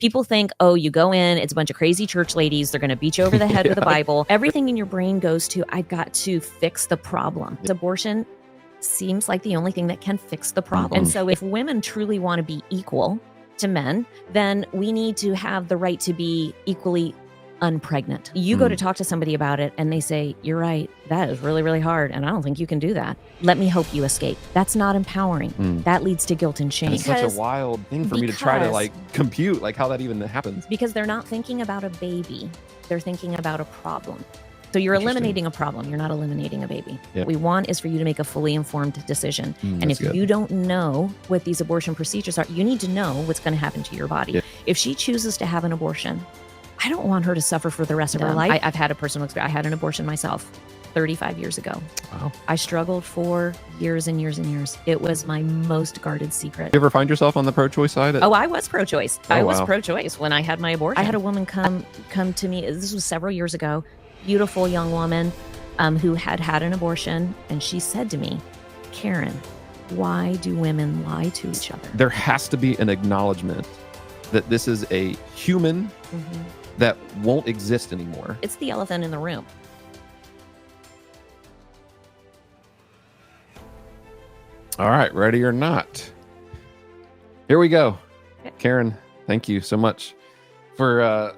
People think, oh, you go in, it's a bunch of crazy church ladies. They're going to beat you over the head with a Bible. Everything in your brain goes to, I've got to fix the problem. Abortion seems like the only thing that can fix the problem. And so if women truly want to be equal to men, then we need to have the right to be equally unpregnant. You go to talk to somebody about it and they say, you're right, that is really, really hard. And I don't think you can do that. Let me help you escape. That's not empowering. That leads to guilt and shame. It's such a wild thing for me to try to like compute like how that even happens. Because they're not thinking about a baby. They're thinking about a problem. So you're eliminating a problem. You're not eliminating a baby. What we want is for you to make a fully informed decision. And if you don't know what these abortion procedures are, you need to know what's going to happen to your body. If she chooses to have an abortion, I don't want her to suffer for the rest of her life. I've had a personal experience. I had an abortion myself 35 years ago. Wow. I struggled for years and years and years. It was my most guarded secret. You ever find yourself on the pro-choice side? Oh, I was pro-choice. I was pro-choice when I had my abortion. I had a woman come to me. This was several years ago. Beautiful young woman who had an abortion. And she said to me, Karen, why do women lie to each other? There has to be an acknowledgement that this is a human that won't exist anymore. It's the elephant in the room. All right, ready or not. Here we go. Okay. Karen, thank you so much for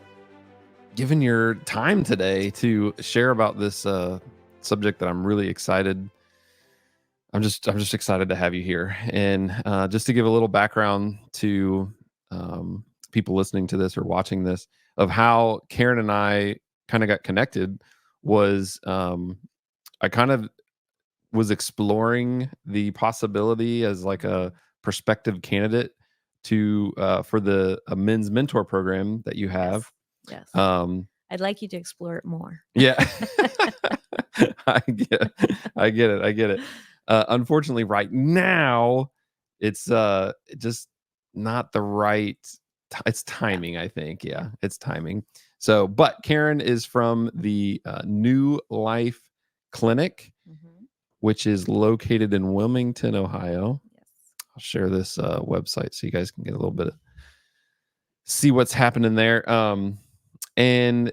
giving your time today to share about this subject that I'm really excited. I'm just excited to have you here. And just to give a little background to people listening to this or watching this of how Karen and I kind of got connected was I kind of was exploring the possibility as like a prospective candidate to for the men's mentor program that you have. Yes. I'd like you to explore it more. Yeah. I get it. Unfortunately, right now, it's just not the right. It's timing, I think. Yeah, it's timing. So, but Karen is from the New Life Clinic, which is located in Wilmington, Ohio. Yes. I'll share this website so you guys can get a little bit of see what's happening there. And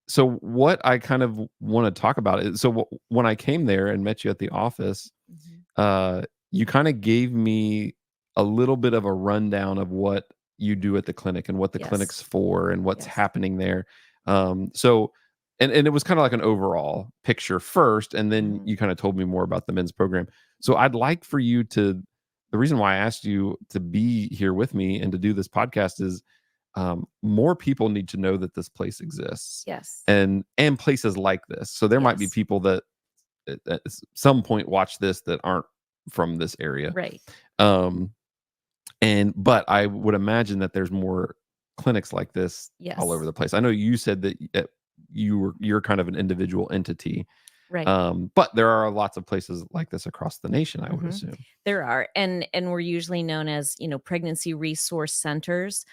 so what I kind of want to talk about is, so when I came there and met you at the office, you kind of gave me a little bit of a rundown of what you do at the clinic and what the clinic's for and what's happening there. So, and it was kind of like an overall picture first, and then you kind of told me more about the men's program. So I'd like for you to, the reason why I asked you to be here with me and to do this podcast is more people need to know that this place exists. Yes. And places like this. So there might be people that at some point watch this that aren't from this area. Right. But I would imagine that there's more clinics like this all over the place. I know you said that you're kind of an individual entity. Right. But there are lots of places like this across the nation, I would assume. There are. And we're usually known as, pregnancy resource centers.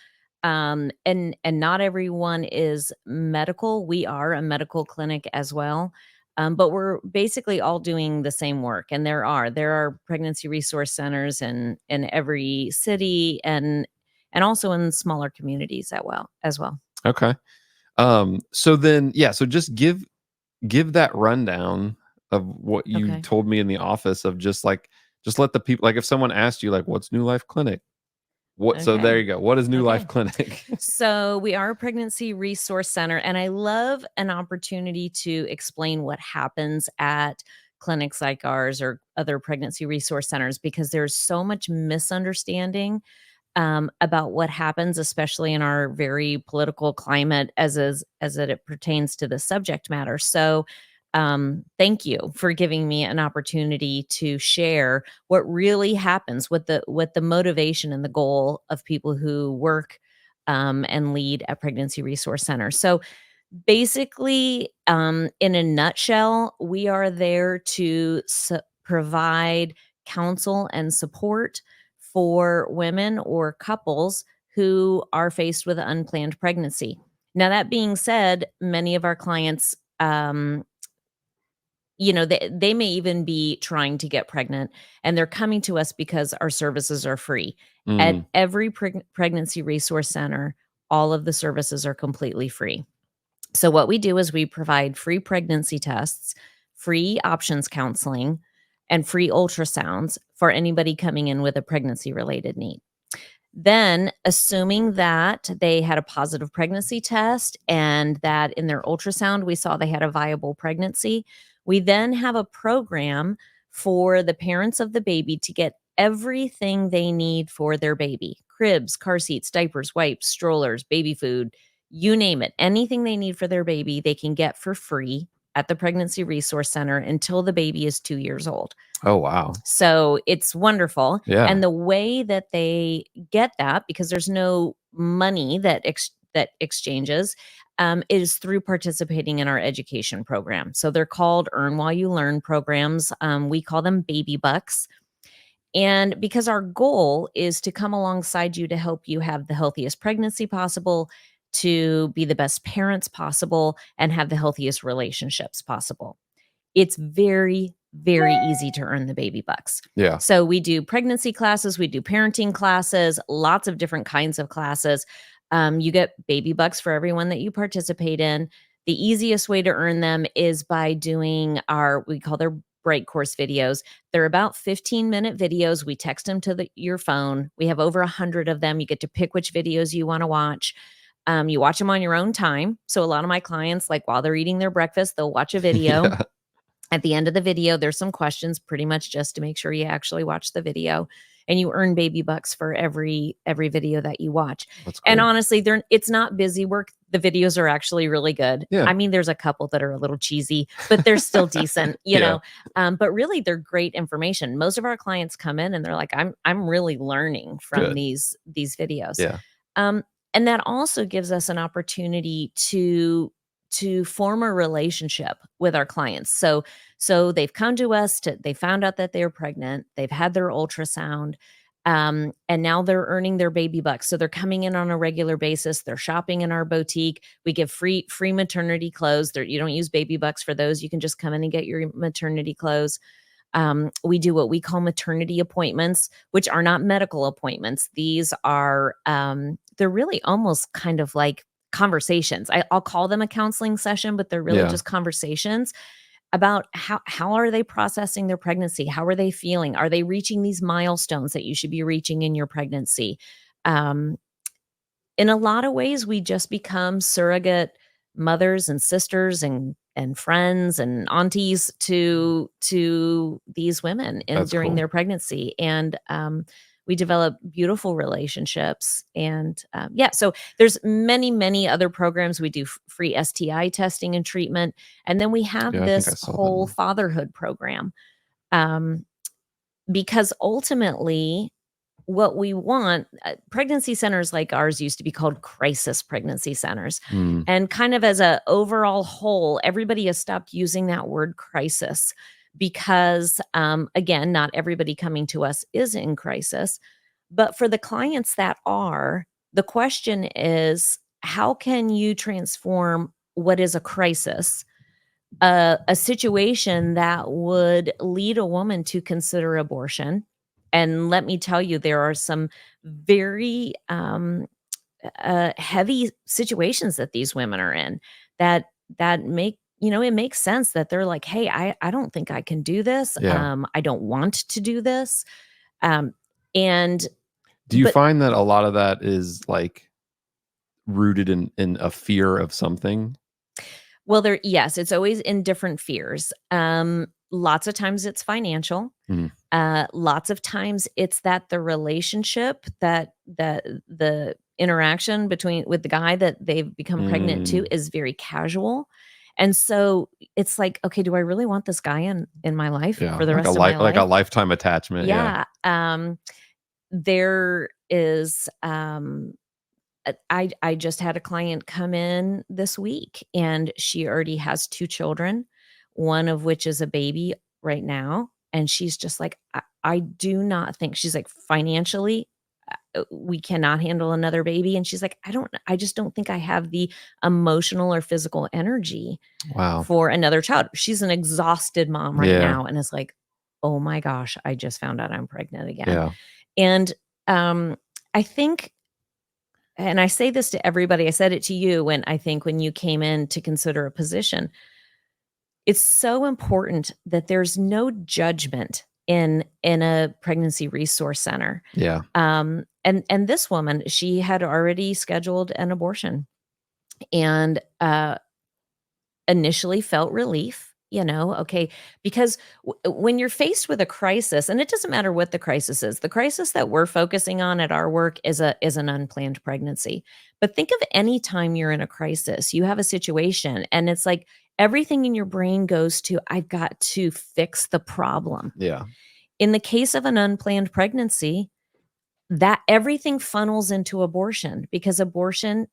And not everyone is medical. We are a medical clinic as well. But we're basically all doing the same work. And there are pregnancy resource centers in every city and also in smaller communities as well. Okay. So then, so just give that rundown of what you told me in the office of just let the people, like if someone asked you like, what's New Life Clinic? So there you go. What is New Life Clinic? So we are a pregnancy resource center, and I love an opportunity to explain what happens at clinics like ours or other pregnancy resource centers, because there's so much misunderstanding about what happens, especially in our very political climate as it pertains to the subject matter. So thank you for giving me an opportunity to share what really happens, what the motivation and the goal of people who work and lead a pregnancy resource center. So basically, in a nutshell, we are there to provide counsel and support for women or couples who are faced with unplanned pregnancy. Now, that being said, many of our clients, they may even be trying to get pregnant, and they're coming to us because our services are free. At every pregnancy resource center, all of the services are completely free. So what we do is we provide free pregnancy tests, free options counseling, and free ultrasounds for anybody coming in with a pregnancy related need. Then, assuming that they had a positive pregnancy test and that in their ultrasound we saw they had a viable pregnancy, we then have a program for the parents of the baby to get everything they need for their baby: cribs, car seats, diapers, wipes, strollers, baby food, you name it. Anything they need for their baby, they can get for free at the Pregnancy Resource Center until the baby is 2 years old. Oh, wow. So it's wonderful. Yeah. And the way that they get that, because there's no money that exchanges, is through participating in our education program. So they're called Earn While You Learn programs. We call them baby bucks. And because our goal is to come alongside you to help you have the healthiest pregnancy possible, to be the best parents possible, and have the healthiest relationships possible. It's very, very easy to earn the baby bucks. Yeah. So we do pregnancy classes, we do parenting classes, lots of different kinds of classes. You get baby bucks for everyone that you participate in. The easiest way to earn them is by doing we call their break course videos. They're about 15-minute videos. We text them to your phone. We have over 100 of them. You get to pick which videos you want to watch. You watch them on your own time. So a lot of my clients, like while they're eating their breakfast, they'll watch a video. Yeah. At the end of the video, there's some questions, pretty much just to make sure you actually watch the video, and you earn baby bucks for every video that you watch. That's And cool. honestly, it's not busy work. The videos are actually really good. Yeah. I mean, there's a couple that are a little cheesy, but they're still decent, you Yeah. know. But really, they're great information. Most of our clients come in and they're like, I'm really learning from Good. these videos. Yeah. And that also gives us an opportunity to form a relationship with our clients. So they've come to us they found out that they're pregnant, they've had their ultrasound, and now they're earning their baby bucks. So they're coming in on a regular basis. They're shopping in our boutique. We give free maternity clothes. You don't use baby bucks for those. You can just come in and get your maternity clothes. We do what we call maternity appointments, which are not medical appointments. These are they're really almost kind of like conversations. I'll call them a counseling session, but they're really Yeah. just conversations about how are they processing their pregnancy? How are they feeling? Are they reaching these milestones that you should be reaching in your pregnancy? Um, in a lot of ways, we just become surrogate mothers and sisters and friends and aunties to these women That's during cool. their pregnancy. And we develop beautiful relationships. And yeah, so there's many other programs. We do free STI testing and treatment. And then we have Yeah, I think I this saw that whole one. fatherhood program. Um, because ultimately, what we want, pregnancy centers like ours used to be called crisis pregnancy centers. Mm. And kind of as a overall whole, everybody has stopped using that word crisis because, again, not everybody coming to us is in crisis. But for the clients that are, the question is, how can you transform what is a crisis, a situation that would lead a woman to consider abortion? And let me tell you, there are some very heavy situations that these women are in that make it makes sense that they're like, hey, I don't think I can do this. Yeah. I don't want to do this. Um, and Do you but find that a lot of that is like rooted in a fear of something? Well, yes, it's always in different fears. Lots of times it's financial. Mhm. Lots of times it's that the relationship that the interaction with the guy that they've become pregnant to Mm. is very casual. And so it's like, okay, do I really want this guy in my life Yeah, for the rest of my like a life? lifetime attachment, yeah. Yeah. There is I just had a client come in this week, and she already has 2 children, one of which is a baby right now, and she's just like, I do not think," she's like, "Financially, we cannot handle another baby," and she's like, I just don't think I have the emotional or physical energy Wow. for another child." She's an exhausted mom right Yeah, now and is like, "Oh my gosh, I just found out I'm pregnant again." yeah. And, I think and I say this to everybody, I said it to you when I think when you came in to consider a position. It's so important that there's no judgment in a pregnancy resource center. Yeah. And this woman, she had already scheduled an abortion and, initially felt relief, okay, because when you're faced with a crisis, and it doesn't matter what the crisis is, the crisis that we're focusing on at our work is an unplanned pregnancy. But think of any time you're in a crisis, you have a situation, and it's like everything in your brain goes to, I've got to fix the problem. Yeah. In the case of an unplanned pregnancy, that everything funnels into abortion because abortion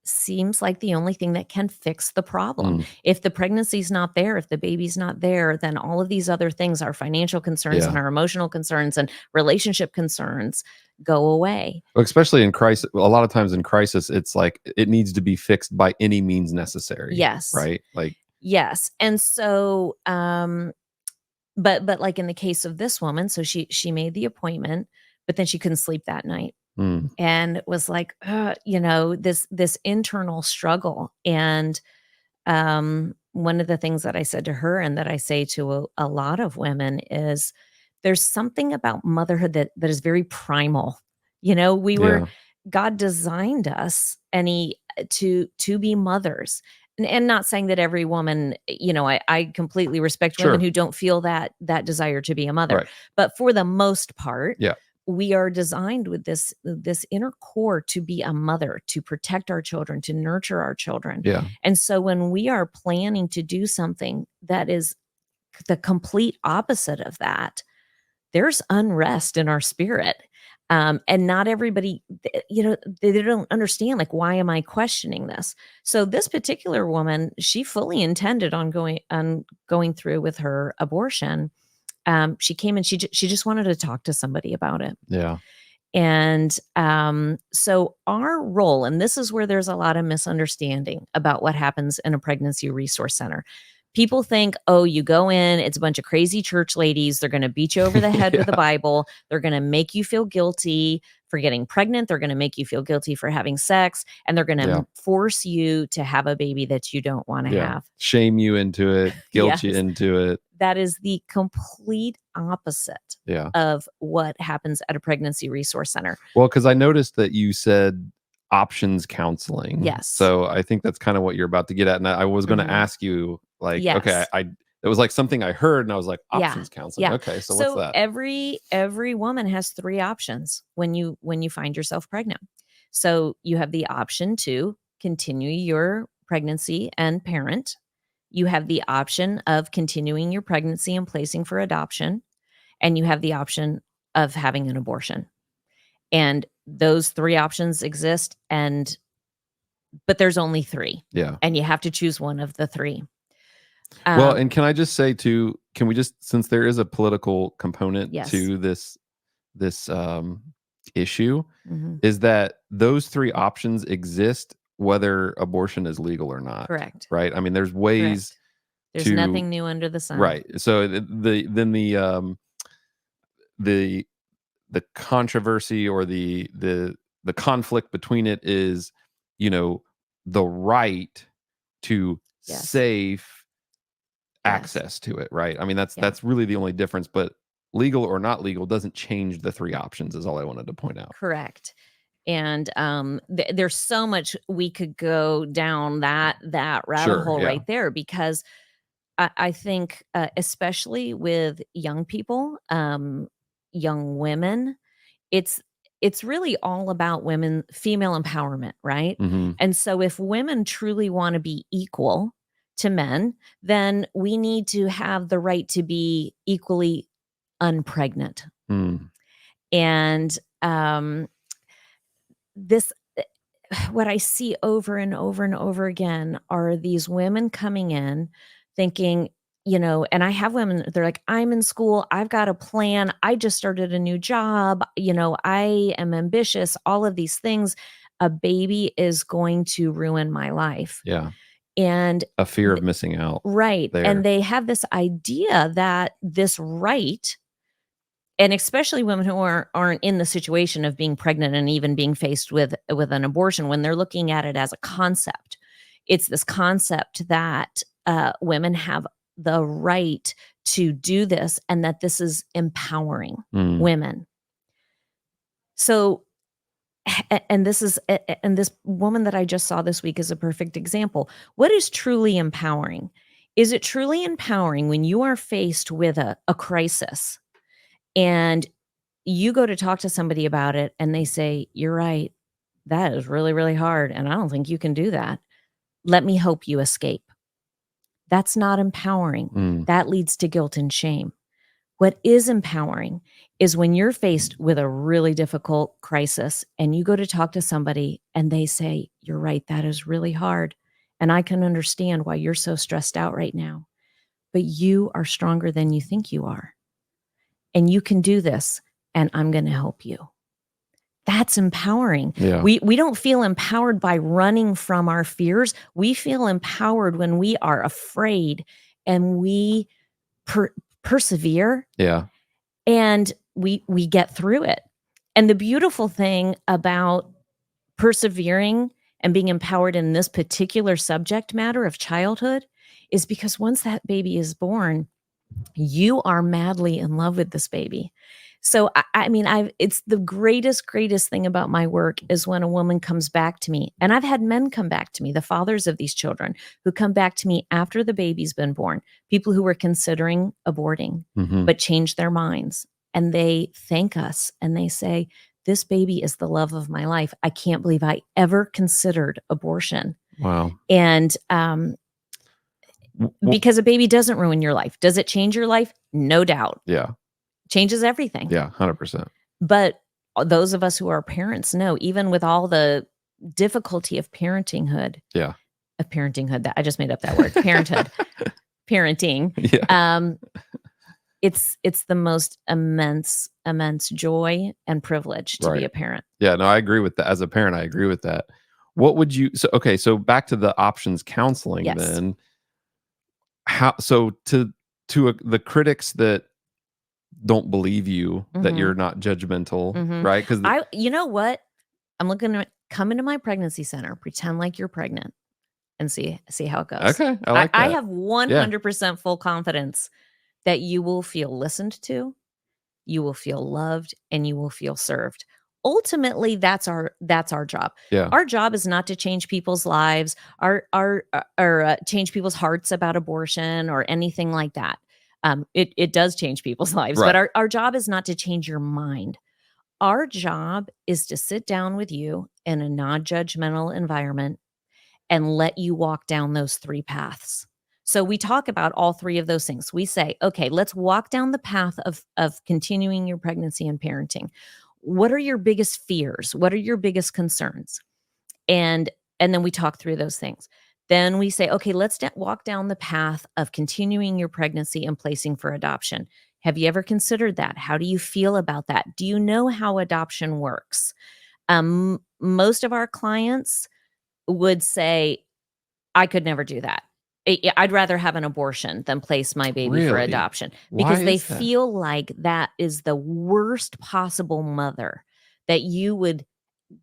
seems like the only thing that can fix the problem. Mm. If the pregnancy's not there, if the baby's not there, then all of these other things, our financial concerns and Yeah. our emotional concerns and relationship concerns go away. Well, especially in crisis, a lot of times in crisis, it's like it needs to be fixed by any means necessary, Yes. right? Like, Yes. And so but like in the case of this woman, so she made the appointment, but then she couldn't sleep that night. mm, And was like, this internal struggle. And one of the things that I said to her and that I say to a lot of women is there's something about motherhood that is very primal. We were yeah, God designed us and he to be mothers. And not saying that every woman, I completely respect women sure, who don't feel that desire to be a mother. right, But for the most part, yeah, we are designed with this inner core to be a mother, to protect our children, to nurture our children. yeah, And so when we are planning to do something that is the complete opposite of that, there's unrest in our spirit. And not everybody, they don't understand, like, why am I questioning this? So this particular woman, she fully intended on going through with her abortion. She came and she just wanted to talk to somebody about it. yeah, And so our role, and this is where there's a lot of misunderstanding about what happens in a pregnancy resource center. People think, oh, you go in, it's a bunch of crazy church ladies. They're going to beat you over the head with the yeah, Bible. They're going to make you feel guilty for getting pregnant. They're going to make you feel guilty for having sex. And they're going yeah, to force you to have a baby that you don't want to yeah. have. Shame you into it, guilt you Yes. into it. That is the complete opposite Yeah. of what happens at a pregnancy resource center. Well, because I noticed that you said options counseling. Yes. So I think that's kind of what you're about to get at. And I was going to Mhm. ask you, like, okay, Yes. it was like something I heard, and I was like, Yeah. options counseling. Yeah. Okay, so what's So that? every woman has 3 options when you find yourself pregnant. So you have the option to continue your pregnancy and parent. You have the option of continuing your pregnancy and placing for adoption, and you have the option of having an abortion. And those 3 options exist, but there's only 3, Yeah. and you have to choose one of the 3. Well, Um, and can I just say too, can we just, since there is a political component yes. to this issue, Mhm. is that those 3 options exist whether abortion is legal or not, Correct. right? I mean, there's ways Correct. There's to, nothing new under the sun. right. So the the controversy or the conflict between it is, you know, the right to Yes. safe Yes. access to it, right? I mean, that's Yeah. that's really the only difference, but legal or not legal doesn't change the 3 options is all I wanted to point out. Correct. And there's so much we could go down that rabbit Sure, hole yeah. right there because I think, especially with young people, young women, it's it's really all about women, female empowerment, right? Mhm. And so if women truly want to be equal to men, then we need to have the right to be equally unpregnant. Mm. And this what I see over and over and over again are these women coming in thinking, and I have women, they're like, I'm in school, I've got a plan, I just started a new job, I am ambitious, all of these things. A baby is going to ruin my life. Yeah. And A fear of missing out right. And there. they have this idea that this right And especially women who aren't in the situation of being pregnant and even being faced with an abortion, when they're looking at it as a concept. It's this concept that, women have the right to do this and that this is empowering Mm, women. So, and this is and this woman that I just saw this week is a perfect example. What is truly empowering? Is it truly empowering when you are faced with a crisis and you go to talk to somebody about it and they say, "You're right. That is really, really hard, and I don't think you can do that. Let me help you escape." That's not empowering. mm, That leads to guilt and shame. What is empowering is when you're faced with a really difficult crisis and you go to talk to somebody and they say, "You're right. That is really hard. And I can understand why you're so stressed out right now. But you are stronger than you think you are. And you can do this. And I'm going to help you." That's empowering. yeah, We don't feel empowered by running from our fears. We feel empowered when we are afraid and we per persevere yeah, and we get through it. And the beautiful thing about persevering and being empowered in this particular subject matter of childhood is because once that baby is born, you are madly in love with this baby. So I mean, I've it's the greatest, greatest thing about my work is when a woman comes back to me. And I've had men come back to me, the fathers of these children, who come back to me after the baby's been born, people who were considering aborting, mhm, but changed their minds. And they thank us and they say, "This baby is the love of my life. I can't believe I ever considered abortion." wow. And W because a baby doesn't ruin your life. Does it change your life? No doubt. Yeah, Changes everything. yeah, 100%. But those of us who are parents know, even with all the difficulty Yeah. of parentinghood, that I just made up that word, parenthood, parenting, Yeah, um, it's the most immense, immense joy and privilege to be right. a parent. Yeah, no, I agree with that. As a parent, I agree with that. What would you so okay, so back to the options counseling Yes. then. How so the critics that don't believe you, that you're Mhm. not judgmental, Mhm. right? Because You know what? I'm looking at come into my pregnancy center, pretend like you're pregnant and see how it goes. okay, I I like I that. have Yeah. 100% full confidence that you will feel listened to, you will feel loved, and you will feel served. Ultimately, that's our job. Yeah. Our job is not to change people's lives, our or change people's hearts about abortion or anything like that. It does change people's lives, but Right. our job is not to change your mind. Our job is to sit down with you in a non-judgmental environment and let you walk down those 3 paths. So we talk about all 3 of those things. We say, "Okay, let's walk down the path of continuing your pregnancy and parenting. What are your biggest fears? What are your biggest concerns?" And and then we talk through those things. Then we say, "Okay, let's walk down the path of continuing your pregnancy and placing for adoption. Have you ever considered that? How do you feel about that? Do you know how adoption works?" Most of our clients would say, "I could never do that. I'd rather have an abortion than place my baby for Really? adoption," Why because they is that? feel like that is the worst possible mother, that you would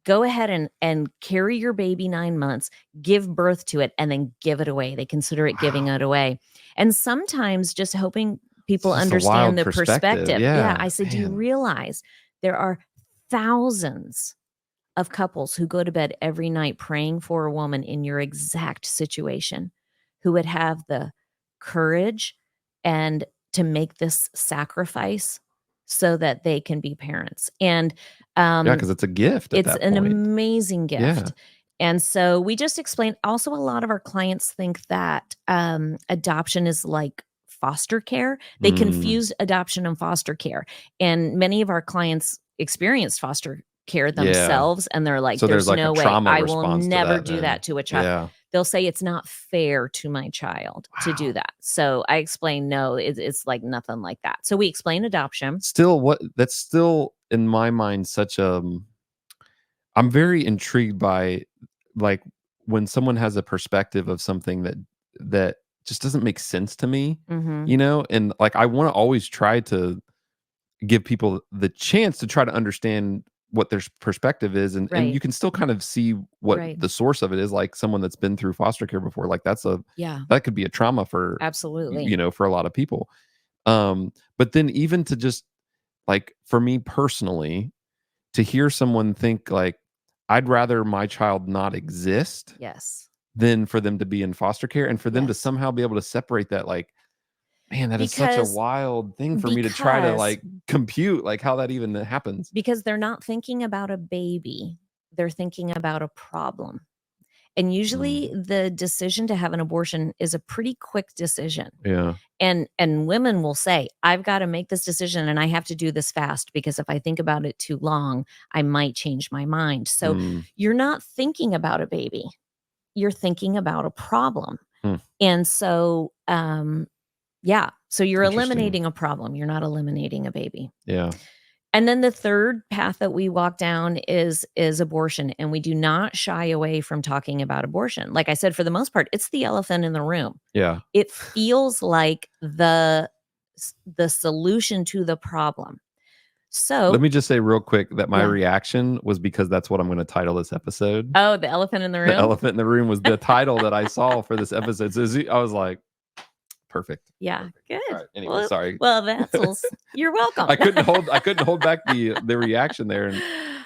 go ahead and carry your baby 9 months, give birth to it, and then give it away. They consider it giving Wow. it away. And sometimes just hoping It's people just a understand wild the perspective. perspective. Yeah, Yeah, I said, "Do you man. realize there are thousands of couples who go to bed every night praying for a woman in your exact situation who would have the courage and to make this sacrifice so that they can be parents." And Yeah, um, because it's a gift at it's that an point. amazing Yeah. gift. And so we just explained also, a lot of our clients think that adoption is like foster care. They Mm, confuse adoption and foster care. And many of our clients experienced foster care yeah. themselves, and they're like, So there's "There's like a no way. trauma I will response to never that do then. that to a child." Yeah. They'll say it's not fair to my child to do Wow. that. So I explain, no, it's like nothing like that. So we explain adoption. Still, what that's still in my mind such I'm very intrigued by, like, when someone has a perspective of something that just doesn't make sense to me, Hmm. you know? And, like, I wanna always try to give people the chance to try to understand what their perspective is, and Right. you can still kind of see what Right. the source of it is, like someone that's been through foster care before, like Yeah. that could be a trauma for, Absolutely. for a lot of people. But then even to just, like, for me personally, to hear someone think like, I'd rather my child not exist Yes. than for them to be in foster care, and for them to Yes. somehow be able to separate that, like, man, that is such a Because wild thing for me to try to, because like, compute, like, how that even happens. because they're not thinking about a baby, they're thinking about a problem. And usually Mm, the decision to have an abortion is a pretty quick decision. yeah. And women will say, "I've gotta make this decision and I have to do this fast because if I think about it too long, I might change my mind." So, Mm, you're not thinking about a baby, you're thinking about a problem. hmm, And so, yeah, so you're interesting. eliminating a problem, you're not eliminating a baby. Yeah. And then the third path that we walk down is abortion, and we do not shy away from talking about abortion. Like I said, for the most part, it's the elephant in the room. Yeah. It feels like the solution to the problem. Let So me just say real quick that my yeah. reaction was because that's what I'm gonna title this episode. Oh, the elephant in the The room? elephant in the room was the title that I saw for this episode. So I was like, perfect. Yeah, Perfect. All good. right. Anyway, Well sorry. well, that's als you're welcome. I couldn't hold back the reaction there,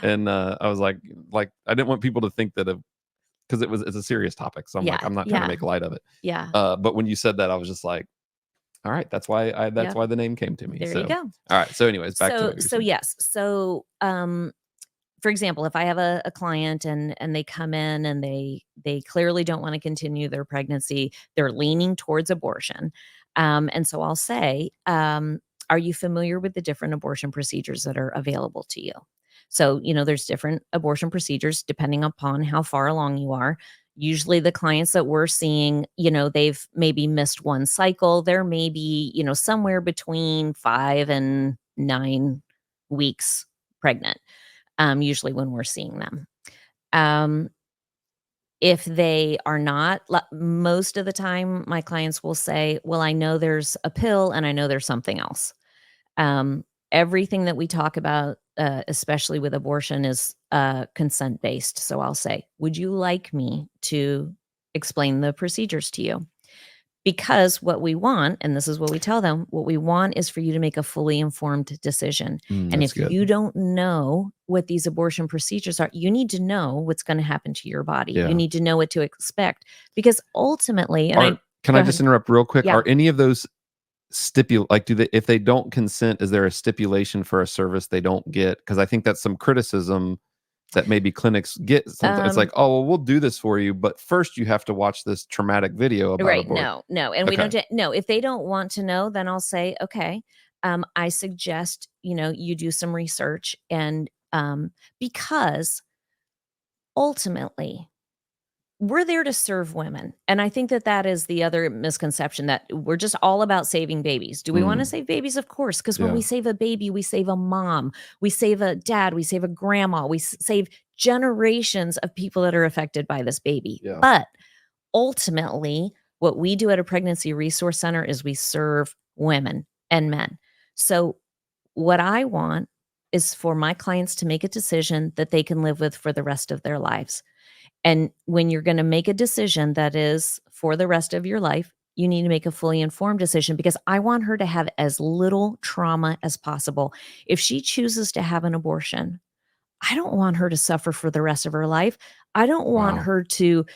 and I was like I didn't want people to think that, because it's a serious topic. So I'm like, Yeah, I'm not trying to yeah, make light of it. yeah, But when you said that, I was just like, all right, that's yep, why the name came to me. there you So go. all right. So anyways, back to So what you were so saying. yes, so, for example, if I have a client and they come in and they clearly don't wanna continue their pregnancy, they're leaning towards abortion, and so I'll say, "Are you familiar with the different abortion procedures that are available to you?" So, there's different abortion procedures depending upon how far along you are. Usually the clients that we're seeing, they've maybe missed one cycle. They're maybe, somewhere between 5 and 9 weeks pregnant, usually when we're seeing them. Um, if they are not, most of the time, my clients will say, "Well, I know there's a pill and I know there's something else." Um, Everything that we talk about, especially with abortion, is consent based. So I'll say, "Would you like me to explain the procedures to you?" Because what we want, and this is what we tell them, what we want is for you to make a fully informed decision. And That's if good. you don't know what these abortion procedures are, you need to know what's going to happen to your body. You Yeah. need to know what to expect because ultimately, and I Are Can go I just ahead. interrupt real quick? Yeah. Are any of those like, do they, if they don't consent, is there a stipulation for a service they don't get? Because I think that's some criticism that maybe clinics get. Sometimes it's Um, like, oh, well, we'll do this for you, but first you have to watch this traumatic video about right. abort. No, no. And we don't, Okay. no, if they don't want to know, then I'll say, okay, I suggest, you do some research and, because ultimately, we're there to serve women, and I think that that is the other misconception that we're just all about saving babies. Do we wanna Mm, save babies? Of course, because when we yeah. save a baby, we save a mom, we save a dad, we save a grandma, we save generations of people that are affected by this baby. Yeah. But ultimately, what we do at a pregnancy resource center is we serve women and men. So, what I want is for my clients to make a decision that they can live with for the rest of their lives. And when you're gonna make a decision that is for the rest of your life, you need to make a fully informed decision because I want her to have as little trauma as possible. If she chooses to have an abortion, I don't want her to suffer for the rest of her life. I don't want Wow. her to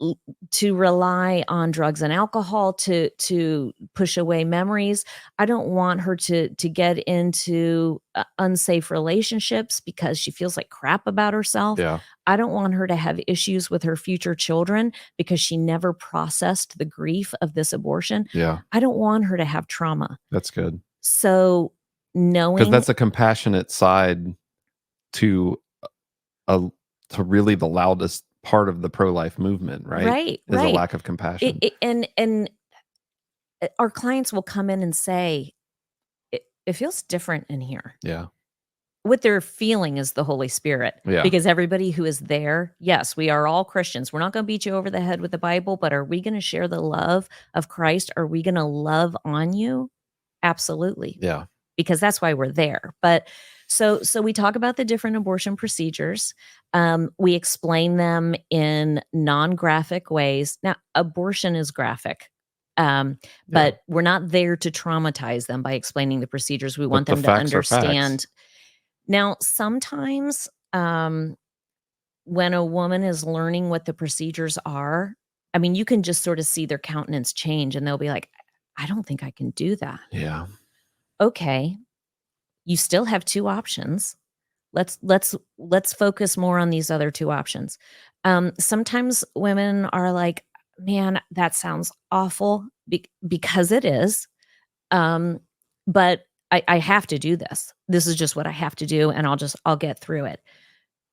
l to rely on drugs and alcohol to push away memories. I don't want her to get into, unsafe relationships because she feels like crap about herself. Yeah. I don't want her to have issues with her future children because she never processed the grief of this abortion. Yeah. I don't want her to have trauma. That's good. So, Because knowing that's a compassionate side to a to really the loudest part of the pro-life movement, right? right, Is a right. lack of compassion. And our clients will come in and say, "It feels different in here." Yeah. What they're feeling is the Holy Spirit, Yeah. because everybody who is there, yes, we are all Christians. We're not gonna beat you over the head with the Bible, but are we gonna share the love of Christ? Are we gonna love on you? Absolutely. Yeah. because that's why we're there. But so we talk about the different abortion procedures. We explain them in non-graphic ways. Now, abortion is graphic. Yeah. But we're not there to traumatize them by explaining the procedures. We want But the them to facts are facts. understand. Now, sometimes when a woman is learning what the procedures are, I mean, you can just sort of see their countenance change and they'll be like, I don't think I can do that. Yeah. Okay, you still have two options. Let's focus more on these other two options. Sometimes women are like, man, that sounds awful because it is. But I have to do this. This is just what I have to do, and I'll get through it.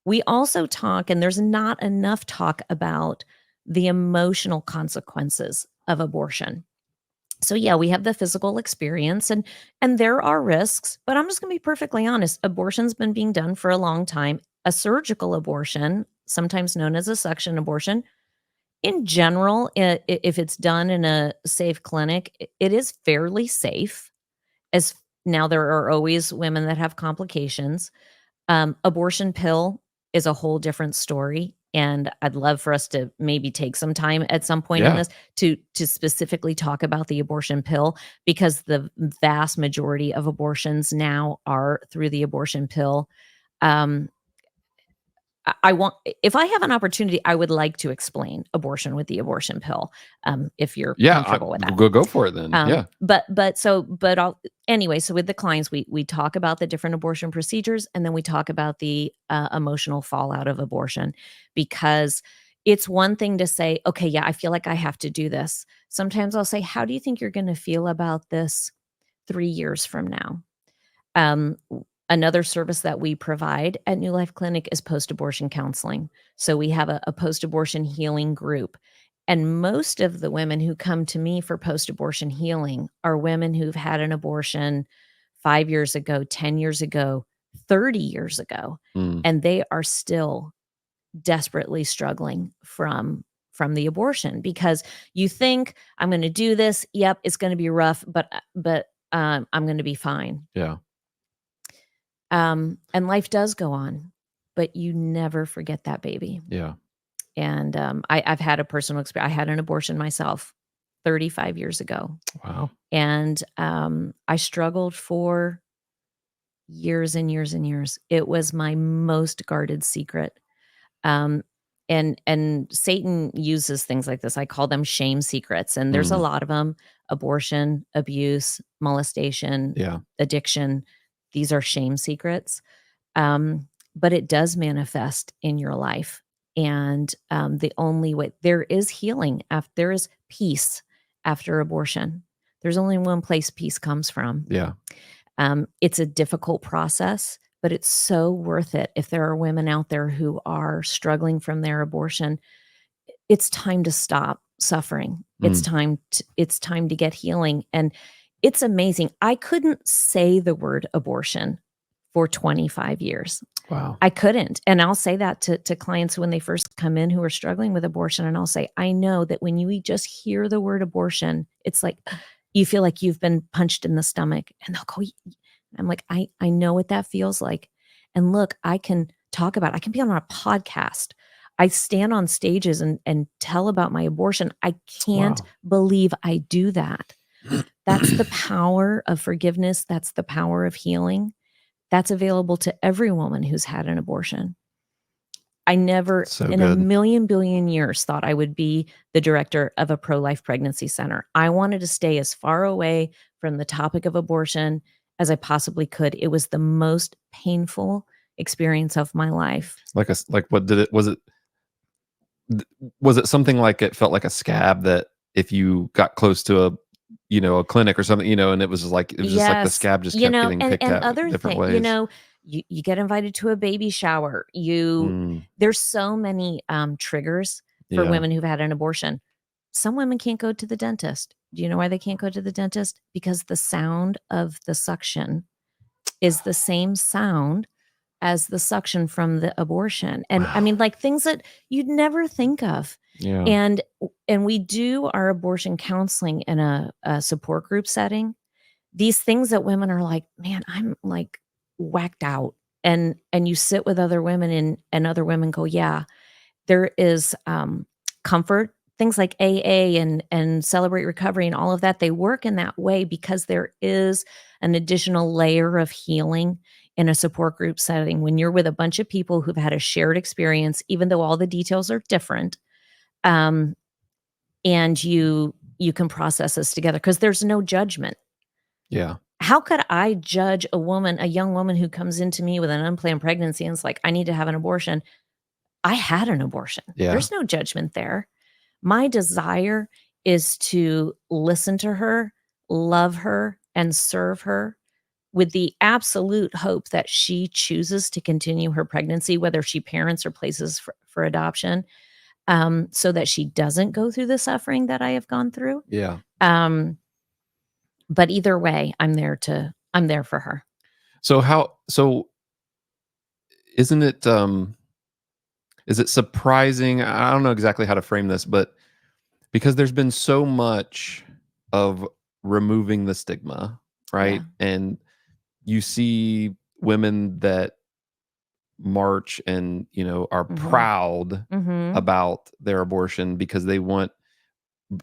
We also talk, and there's not enough talk about the emotional consequences of abortion. So yeah, we have the physical experience and there are risks, but I'm just going to be perfectly honest. Abortion's been being done for a long time. A surgical abortion, sometimes known as a suction abortion, in general, if it's done in a safe clinic, it is fairly safe. As now there are always women that have complications. Abortion pill is a whole different story, and I'd love for us to maybe take some time at some point in Yeah. this to specifically talk about the abortion pill, because the vast majority of abortions now are through the abortion pill. Um, I want, if I have an opportunity, I would like to explain abortion with the abortion pill, if you're Yeah. comfortable with that. Go for it then. Yeah. But I'll anyway. So with the clients, we talk about the different abortion procedures, and then we talk about the emotional fallout of abortion, because it's one thing to say, okay, yeah, I feel like I have to do this. Sometimes I'll say, how do you think you're going to feel about this 3 years from now? Another service that we provide at New Life Clinic is post-abortion counseling. So we have a post-abortion healing group. And most of the women who come to me for post-abortion healing are women who've had an abortion 5 years ago, 10 years ago, 30 years ago, Mm. and they are still desperately struggling from the abortion, because you think, I'm going to do this. Yep, it's going to be rough, but I'm going to be fine. Yeah. And life does go on, but you never forget that baby. Yeah. And I've had a personal experience. I had an abortion myself 35 years ago, Wow. and I struggled for years and years and years. It was my most guarded secret. Um, and Satan uses things like this. I call them shame secrets, and there's a Mm. lot of them: abortion, abuse, molestation, Yeah. addiction. These are shame secrets. But it does manifest in your life. And the only way there is healing, after there is peace after abortion. There's only one place peace comes from. Yeah. It's a difficult process, but it's so worth it. If there are women out there who are struggling from their abortion, it's time to stop suffering. Mm. It's time to get healing. And it's amazing. I couldn't say the word abortion for 25 years. Wow. I couldn't. And I'll say that to clients when they first come in who are struggling with abortion. And I'll say, I know that when you just hear the word abortion, it's like you feel like you've been punched in the stomach. And they'll go, I'm like, I know what that feels like. And look, I can talk about it. I can be on a podcast. I stand on stages and tell about my abortion. I can't Wow. believe I do that. That's the power of forgiveness. That's the power of healing. That's available to every woman who's had an abortion. I never So in a good. million billion years thought I would be the director of a pro-life pregnancy center. I wanted to stay as far away from the topic of abortion as I possibly could. It was the most painful experience of my life. Like what did it was it something like it felt like a scab that if you got close to a clinic or something, and it was just like the Yes. scab just kept getting picked And at other different thing, ways. you get invited to a baby shower. Mm. There's so many triggers for Yeah. women who've had an abortion. Some women can't go to the dentist. Do you know why they can't go to the dentist? Because the sound of the suction is the same sound as the suction from the abortion. And I Wow. mean, like, things that you'd never think of. Yeah. And we do our abortion counseling in a support group setting. these things that women are like, "Man, I'm, like, whacked out." And you sit with other women and other women go, "Yeah." There is, comfort, things like AA and Celebrate Recovery and all of that, they work in that way because there is an additional layer of healing in a support group setting when you're with a bunch of people who've had a shared experience, even though all the details are different, um, and you can process this together because there's no judgment. Yeah. How could I judge a young woman who comes into me with an unplanned pregnancy and is like, "I need to have an abortion." I had an abortion. Yeah. There's no judgment there. My desire is to listen to her, love her, and serve her with the absolute hope that she chooses to continue her pregnancy, whether she parents or places for adoption, so that she doesn't go through the suffering that I have gone through. Yeah. Um, but either way, I'm there for her. So isn't it, is it surprising? I don't know exactly how to frame this, but because there's been so much of removing the stigma, Yeah. right? And you see women that march and, are Mhm. proud Mhm. about their abortion because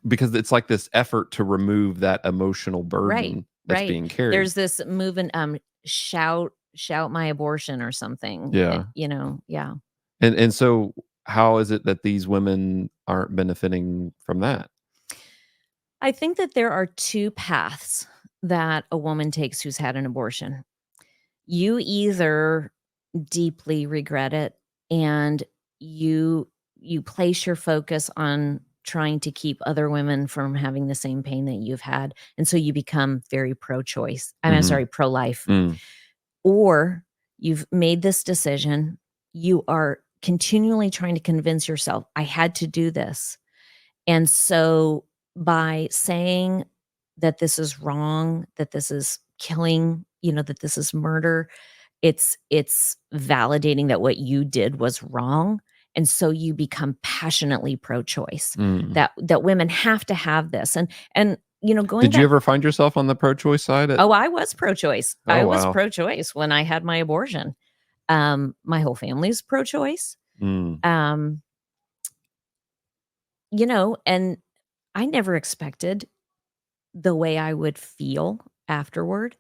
because it's like this effort to remove that emotional Right, burden that's right. being carried. There's this movement, shout my abortion or something, Yeah. yeah. And so how is it that these women aren't benefiting from that? I think that there are 2 paths that a woman takes who's had an abortion. You either deeply regret it and you you place your focus on trying to keep other women from having the same pain that you've had, and so you become very pro-choice. I'm Mhm. sorry, pro-life. Mm. Or you've made this decision, you are continually trying to convince yourself, "I had to do this." And so by saying that this is wrong, that this is killing, that this is murder, it's validating that what you did was wrong, and so you become passionately pro-choice, Mm. that women have to have this, going Did you back. ever find yourself on the pro-choice side at Oh, I was pro-choice. I Oh, was wow. pro-choice when I had my abortion. My whole family's pro-choice. Mm. Um, and I never expected the way I would feel afterward.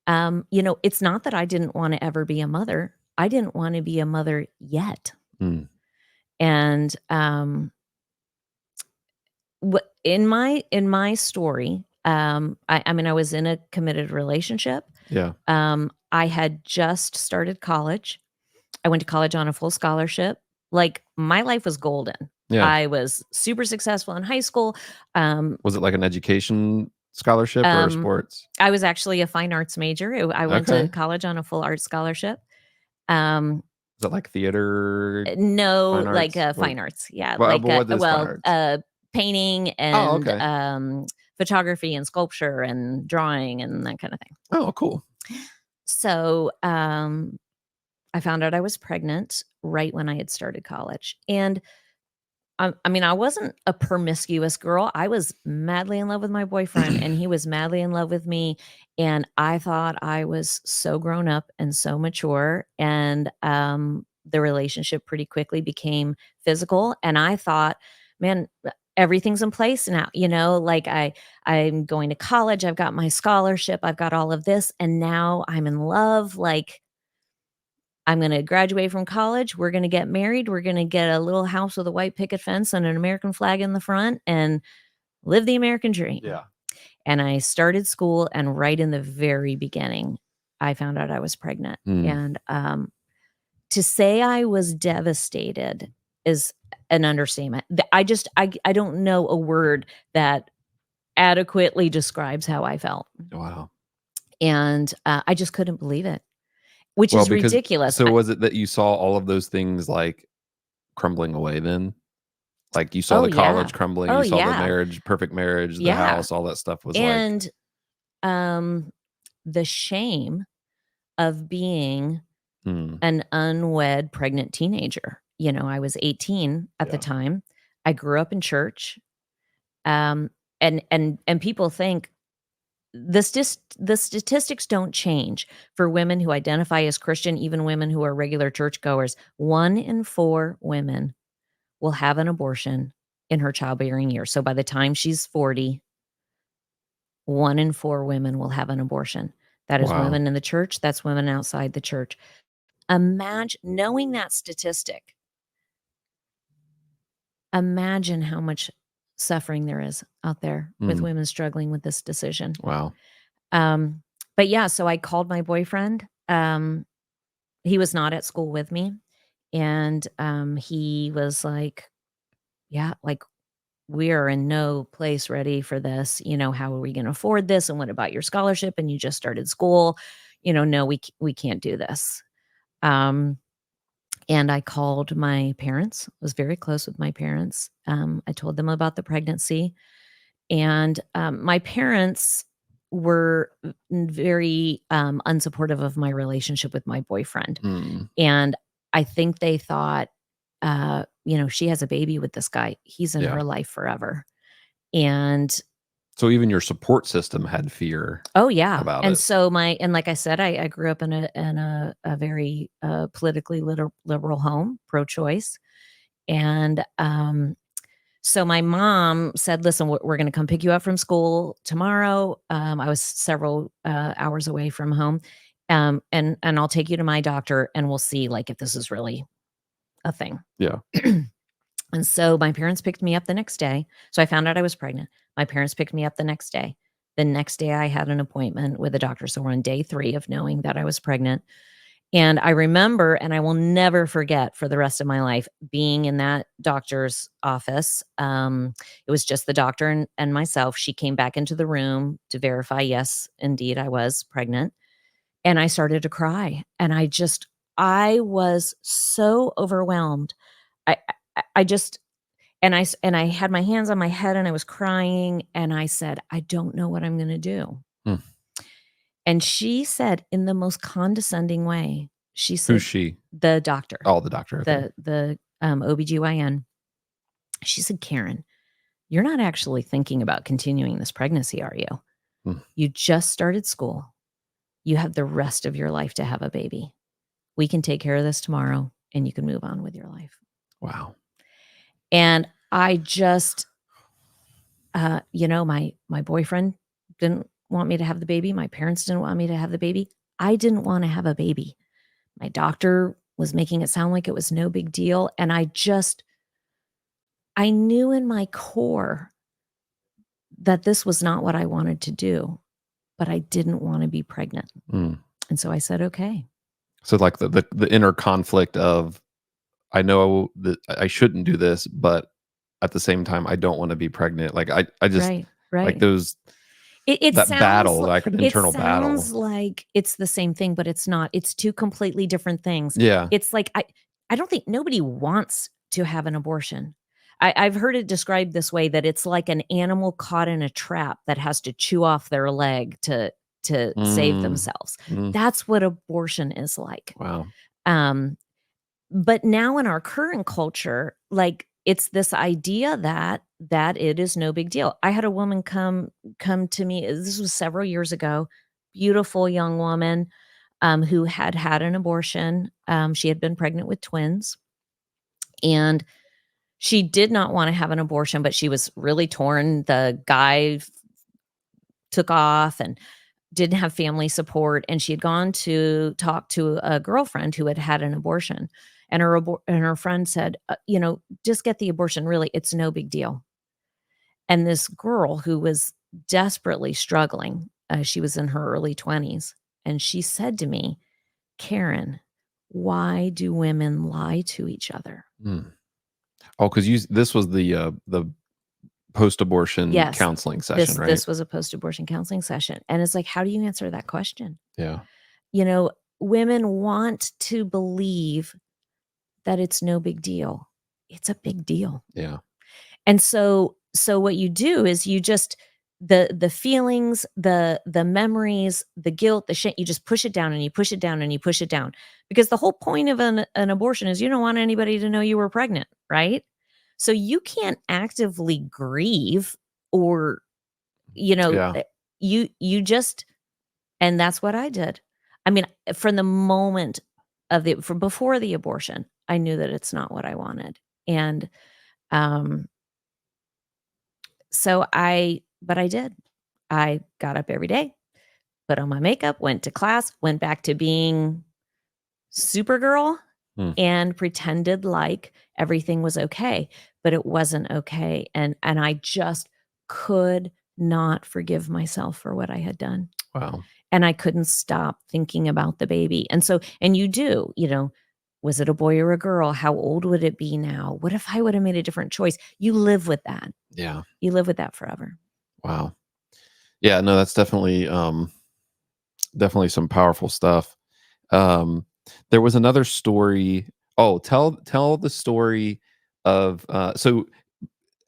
It's not that I didn't wanna ever be a mother. I didn't wanna be a mother yet. Mm. And, in my story, I mean, I was in a committed relationship. Yeah. I had just started college. I went to college on a full scholarship. Like, my life was golden. Yeah. I was super successful in high school. Um, Was it like an education scholarship or um, sports? I was actually a fine arts major. I went to Okay. college on a full art scholarship. Um, Is it like theater, no, fine like, arts? fine arts. Yeah, But what is fine arts? painting Oh, and, okay. photography and sculpture and drawing and that kinda thing. Oh, cool. So, I found out I was pregnant right when I had started college, and I mean, I wasn't a promiscuous girl. I was madly in love with my boyfriend, and he was madly in love with me, and I thought I was so grown up and so mature, and, the relationship pretty quickly became physical, and I thought, "Man, everything's in place now," like, I'm going to college, I've got my scholarship, I've got all of this, and now I'm in love, like, I'm gonna graduate from college, we're gonna get married, we're gonna get a little house with a white picket fence and an American flag in the front and live the American dream. Yeah. And I started school, and right in the very beginning, I found out I was pregnant. Mm. And, to say I was devastated is an understatement. I don't know a word that adequately describes how I felt. Wow. And, I just couldn't believe it, which Well, is because ridiculous. so was it that you saw all of those things, like, crumbling away then? Like, you saw Oh, the yeah. college crumbling, Oh, you saw the yeah. marriage, perfect marriage, the Yeah. house, all that stuff was like And, um, the shame of being mm, an unwed pregnant teenager. I was 18 at the yeah. time. I grew up in church, um, and people think the statistics don't change for women who identify as Christian, even women who are regular churchgoers. 1 in 4 women will have an abortion in her childbearing years. So by the time she's 40, 1 in 4 women will have an abortion. That is Wow. women in the church, that's women outside the church. Imagine knowing that statistic, imagine how much suffering there is out there with Mm. women struggling with this decision. Wow. Um, but yeah, so I called my boyfriend. He was not at school with me, and, he was like, "Yeah, like, we are in no place ready for this, how are we gonna afford this, and what about your scholarship, and you just started school, no, we can't do this." Um, and I called my parents, was very close with my parents. I told them about the pregnancy, and, my parents were very, unsupportive of my relationship with my boyfriend, Mm. and I think they thought, "She has a baby with this guy. He's in Yeah. her life forever." And So even your support system had fear oh, yeah, about and it. so my like I said, I grew up in a very, politically liberal home, pro-choice, and, so my mom said, "Listen, we're gonna come pick you up from school tomorrow." I was several, hours away from home, "And I'll take you to my doctor, and we'll see, like, if this is really a thing." Yeah. And so my parents picked me up the next day. So I found out I was pregnant. My parents picked me up the next day. The next day I had an appointment with a doctor. So we're on day 3 of knowing that I was pregnant. And I remember, and I will never forget for the rest of my life, being in that doctor's office. It was just the doctor and myself. She came back into the room to verify, yes, indeed, I was pregnant. And I started to cry. And I was so overwhelmed. I just and I had my hands on my head and I was crying and I said, "I don't know what I'm gonna do." Mm. And she said in the most condescending way, she Who's said she? the doctor, Oh, the doctor. Okay. the OBGYN, she said, "Karen, you're not actually thinking about continuing this pregnancy, are you? Mm. You just started school. You have the rest of your life to have a baby. We can take care of this tomorrow and you can move on with your life." Wow. And I just my boyfriend didn't want me to have the baby. My parents didn't want me to have the baby. I didn't want to have a baby. My doctor was making it sound like it was no big deal. And I knew in my core that this was not what I wanted to do, but I didn't want to be pregnant. Mm. And so I said, okay. So like the inner conflict of I know that I shouldn't do this, but at the same time I don't want to be pregnant. Like I just Right. like Right. those It that sounds battle, li like an it internal sounds battle. like it's the same thing, but it's not. It's 2 completely different things. Yeah. It's like I don't think nobody wants to have an abortion. I've heard it described this way, that it's like an animal caught in a trap that has to chew off their leg to save Mm. themselves. Mm. That's what abortion is like. Wow. Um, but now in our current culture, like, it's this idea that it is no big deal. I had a woman come to me, this was several years ago, beautiful young woman, who had an abortion. She had been pregnant with twins, and she did not wanna have an abortion, but she was really torn. The guy took off and didn't have family support, and she had gone to talk to a girlfriend who had had an abortion, and her friend said, "Just get the abortion, really, it's no big deal." And this girl who was desperately struggling, she was in her early 20s, and she said to me, "Karen, why do women lie to each other?" Mm. Oh, because you this was the post-abortion Yes, counseling session, this right? this was a post-abortion counseling session, and it's like, how do you answer that question? Yeah. You know, Women want to believe that it's no big deal. It's a big deal. Yeah. And so what you do is you just the feelings, the memories, the guilt, the shame, you just push it down and you push it down and you push it down. Because the whole point of an abortion is you don't want anybody to know you were pregnant, right? So you can't actively grieve or, you know, Yeah. eh, you just and that's what I did. I mean, from the moment from before the abortion, I knew that it's not what I wanted. And, um, so I did. I got up every day, put on my makeup, went to class, went back to being Supergirl Hmm. and pretended like everything was okay, but it wasn't okay. And I just could not forgive myself for what I had done. Wow. And I couldn't stop thinking about the baby. And so and you do, was it a boy or a girl? How old would it be now? What if I would have made a different choice? You live with that. Yeah. You live with that forever. Wow. Yeah, no, that's definitely some powerful stuff. Um, there was another story. Oh, tell the story of so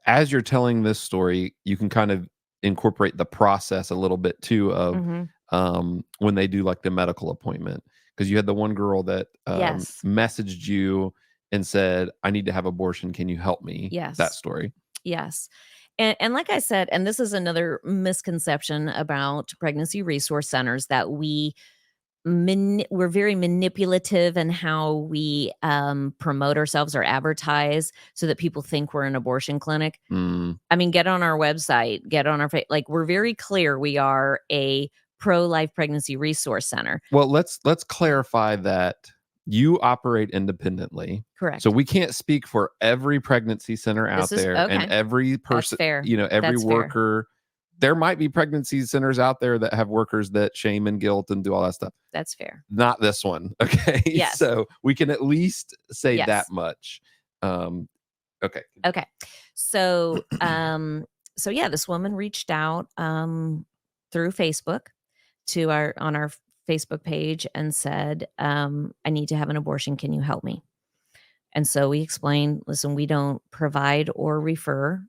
as you're telling this story, you can kind of incorporate the process a little bit too of Mhm. when they do like the medical appointment. Because you had the one girl that Yes. messaged you and said, "I need to have abortion. Can you help me?" That Yes. story. Yes. And like I said, and this is another misconception about pregnancy resource centers that we're very manipulative in how we, promote ourselves or advertise so that people think we're an abortion clinic. Mm. I mean, get on our website, get on our like, we're very clear we are a pro-life pregnancy resource center. Well, let's clarify that you operate independently. So Correct. we can't speak for every pregnancy center This out is there and okay. every That's person, fair. every That's fair. worker. There might be pregnancy centers out there that have workers that shame and guilt and do all that stuff. That's fair. Not this one. Okay. Yes. So we can at least say that Yes. much. Um, okay. Okay. So, so yeah, this woman reached out, through Facebook to our Facebook page and said, "I need to have an abortion. Can you help me?" And so we explained, "Listen, we don't provide or refer,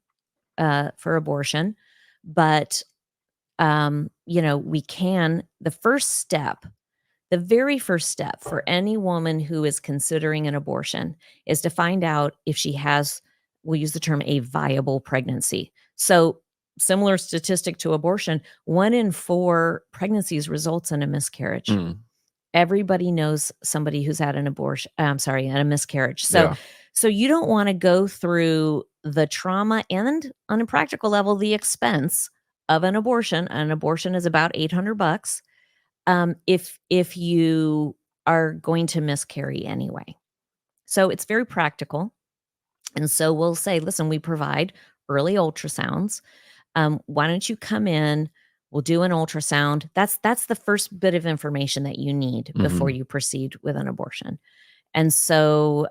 for abortion, but, we can the very first step for any woman who is considering an abortion is to find out if she has, we'll use the term, a viable pregnancy. So, similar statistic to abortion, 1 in 4 pregnancies results in a miscarriage. Mm, Everybody knows somebody who's had an abortion, I'm sorry, had a miscarriage. So yeah. so you don't wanna go through the trauma and, on a practical level, the expense of an abortion. An abortion is about $800, if you are going to miscarry anyway. So it's very practical. And so we'll say, listen, we provide early ultrasounds. Why don't you come in? We'll do an ultrasound. That's the first bit of information that you need before Mhm. you proceed with an abortion. And so,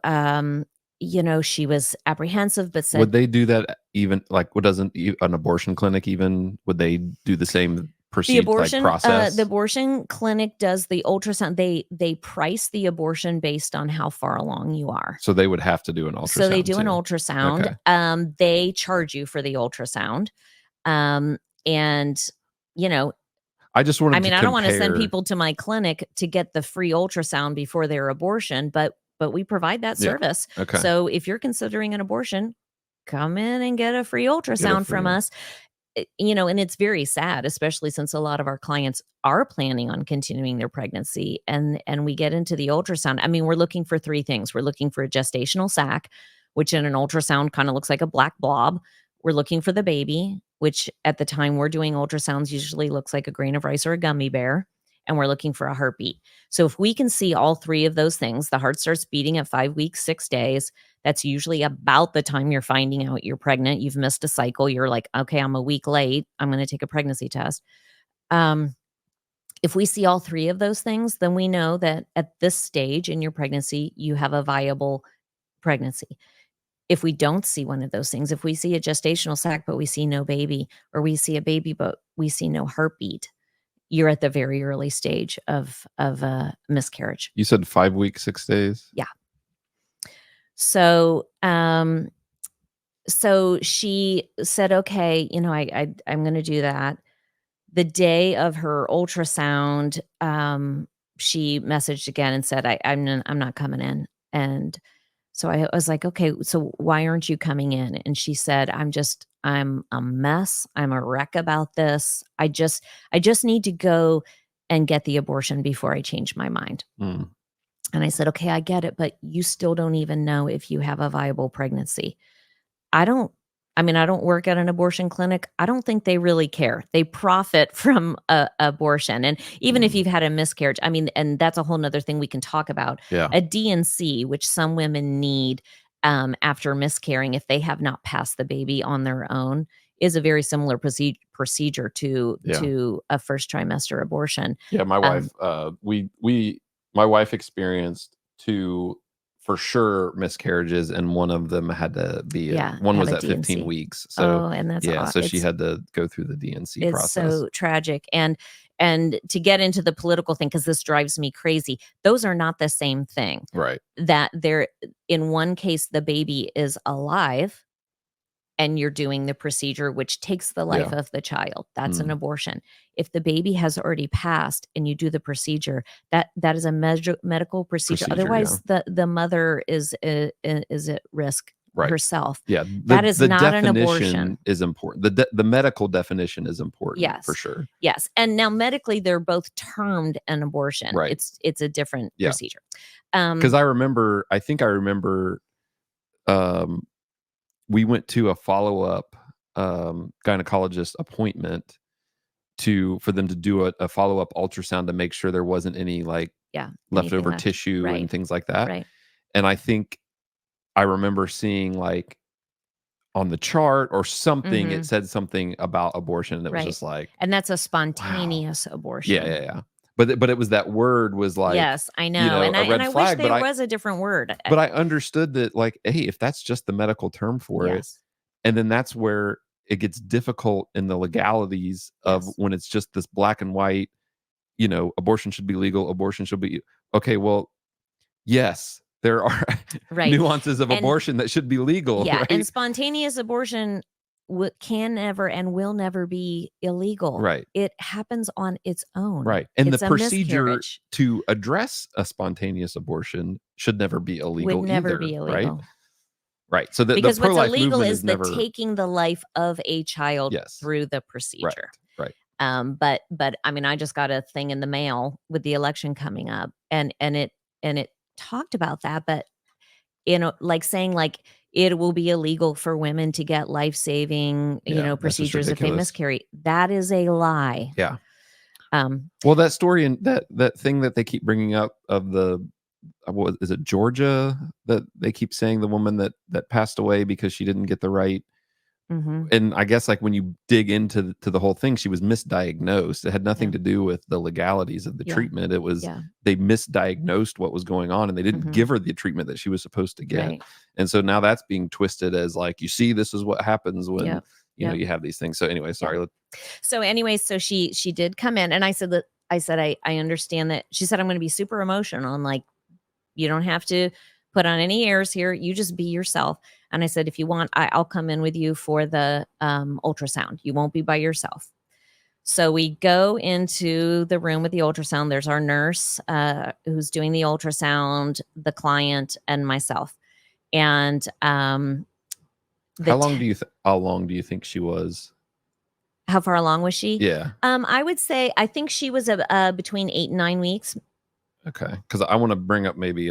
she was apprehensive, but Would said, they do that even like what doesn't an abortion clinic even would they do the same The process? abortion clinic does the ultrasound. They price the abortion based on how far along you are. So they would have to do an So they ultrasound do an too. ultrasound. Okay. They charge you for the ultrasound. And, you know, I just I wanted to mean, I don't wanna send compare. people to my clinic to get the free ultrasound before their abortion, but we provide that Yeah. service. Okay. So if you're considering an abortion, come in and get a free Get it ultrasound for from you. us. And it's very sad, especially since a lot of our clients are planning on continuing their pregnancy, and we get into the ultrasound. I mean, we're looking for 3 things. We're looking for a gestational sac, which in an ultrasound kinda looks like a black blob. We're looking for the baby, which at the time we're doing ultrasounds usually looks like a grain of rice or a gummy bear, and we're looking for a heartbeat. So if we can see all 3 of those things, the heart starts beating at 5 weeks, 6 days. That's usually about the time you're finding out you're pregnant. You've missed a cycle. You're like, "Okay, I'm a week late. I'm gonna take a pregnancy test." Um, if we see all 3 of those things, then we know that at this stage in your pregnancy, you have a viable pregnancy. If we don't see one of those things, if we see a gestational sac, but we see no baby, or we see a baby, but we see no heartbeat, you're at the very early stage of a miscarriage. You said 5 weeks, 6 days? Yeah. So, so she said, "Okay, I'm gonna do that." The day of her ultrasound, she messaged again and said, I'm not coming in." And So I was like, "Okay, so why aren't you coming in?" And she said, I'm a mess. I'm a wreck about this. I just need to go and get the abortion before I change my mind." Mm, And I said, "Okay, I get it, but you still don't even know if you have a viable pregnancy." I don't I mean, I don't work at an abortion clinic. I don't think they really care. They profit from a abortion, and even if mm. you've had a miscarriage, I mean, and that's a whole 'nother thing we can talk about. Yeah. A D&C, which some women need, after miscarrying, if they have not passed the baby on their own, is a very similar procedure Yeah. to a first trimester abortion. Yeah, my Um wife, we my wife experienced 2 for sure miscarriages, and one of them had to be yeah, one have was a at 15 D&C. weeks. So, Oh, and that's yeah, aw so she had to go through the DNC it's process. so tragic, and to get into the political thing, because this drives me crazy, those are not the same thing. Right. That there in one case, the baby is alive, and you're doing the procedure, which takes the life Yeah. of the child. That's an Mm. abortion. If the baby has already passed and you do the procedure, that is a medical procedure. Procedure, yeah. Otherwise, the mother is at risk Right. herself. Yeah, That is the not an definition abortion. is important. The medical definition is important for Yes. sure. Yes, and now medically, they're both termed an abortion. Right. It's a different Yeah. procedure. Because Um I think I remember, um, we went to a follow-up, gynecologist appointment for them to do a follow-up ultrasound to make sure there wasn't any, like, yeah, anything leftover left. tissue Right, and things like that, right. and I think I remember seeing, like, on the chart or something, it Mhm, said something about abortion, and it was right. just like, And that's a "Wow." spontaneous Yeah, abortion. yeah, yeah. But it was that word was like, Yes, I know, a and red I wish flag, there was a different word. but I understood that, like, hey, if that's just the medical term for it, Yes, and then that's where it gets difficult in the legalities of yes, when it's just this black and white, abortion should be legal, abortion should be okay, well, yes, there are right. nuances of And abortion that should be legal, yeah, and right? spontaneous abortion can never and will never be illegal. Right, It happens on its own. right, and the It's a procedure miscarriage. to address a spontaneous abortion should never be Would illegal never either, be right? illegal. Right, so the Because what's pro-life illegal movement is is the never. taking the life of a child Yes, through the right, procedure. right. But I mean, I just got a thing in the mail with the election coming up, and it talked about that, but like saying like it will be illegal for women to get life-saving, Yeah, that's just procedures if they ridiculous. miscarry. That is a lie. Yeah. Um, Well, that story and that thing that they keep bringing up of the what is it, Georgia, that they keep saying the woman that passed away because she didn't get the right, mhm. and I guess, like, when you dig into the whole thing, she was misdiagnosed. It had Yeah, nothing to do with the legalities of the yeah, treatment. It was yeah. they misdiagnosed what was going on, and they didn't Mhm. give her the treatment that she was supposed to get. Right. And so now that's being twisted as, like, you see, this is what happens when, Yep. Yep. you have these things. So anyway, Yep. sorry. So anyway, so she did come in, and I said that I understand that. She said, "I'm gonna be super emotional." I'm like, "You don't have to put on any airs here. You just be yourself." And I said, "If you want, I'll come in with you for the ultrasound. You won't be by yourself." So we go into the room with the ultrasound. There's our nurse who's doing the ultrasound, the client, and myself. And the How long do you think she was? how far along was she? Yeah. I would say I think she was between 8 and 9 weeks. Okay. Because I want to bring up maybe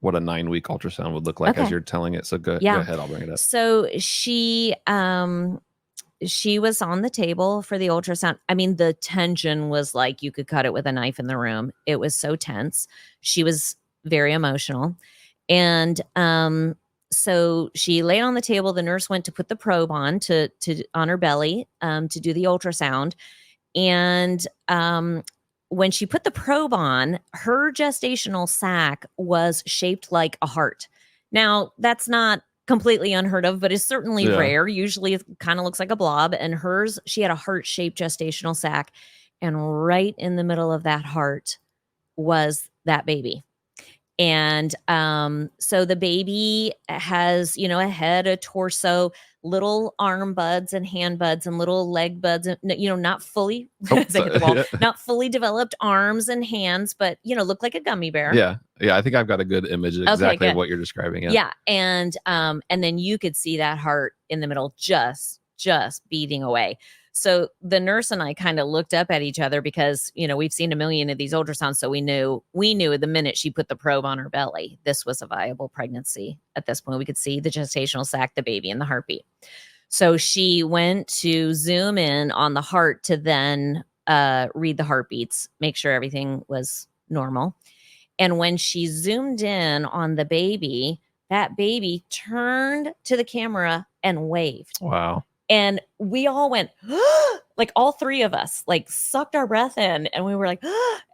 what a 9-week ultrasound would look like as Okay. you're telling it. So go Yeah. ahead. I'll bring it up. So she was on the table for the ultrasound. I mean, the tension was like you could cut it with a knife in the room. It was so tense. She was very emotional. And so she laid on the table. The nurse went to put the probe on to on her belly to do the ultrasound. And when she put the probe on, her gestational sac was shaped like a heart. Now, that's not completely unheard of, but it's certainly Yeah. rare. Usually it kind of looks like a blob. And hers, she had a heart shaped gestational sac. And right in the middle of that heart was that baby. And so the baby has, you know, a head, a torso, little arm buds and hand buds and little leg buds, and, you know, not fully, Oh, as I hit so the wall, yeah. not fully developed arms and hands, but, you know, look like a gummy bear. Yeah. Yeah, I think I've got a good image Okay, exactly of good. what you're describing, yeah. Yeah, and then you could see that heart in the middle just beating away. So the nurse and I kind of looked up at each other because, you know, we've seen a million of these ultrasounds, so we knew the minute she put the probe on her belly, this was a viable pregnancy. At this point, we could see the gestational sac, the baby, and the heartbeat. So she went to zoom in on the heart to then read the heartbeats, make sure everything was normal. And when she zoomed in on the baby, that baby turned to the camera and waved. Wow. And we all went, like all three of us, like sucked our breath in. And we were like,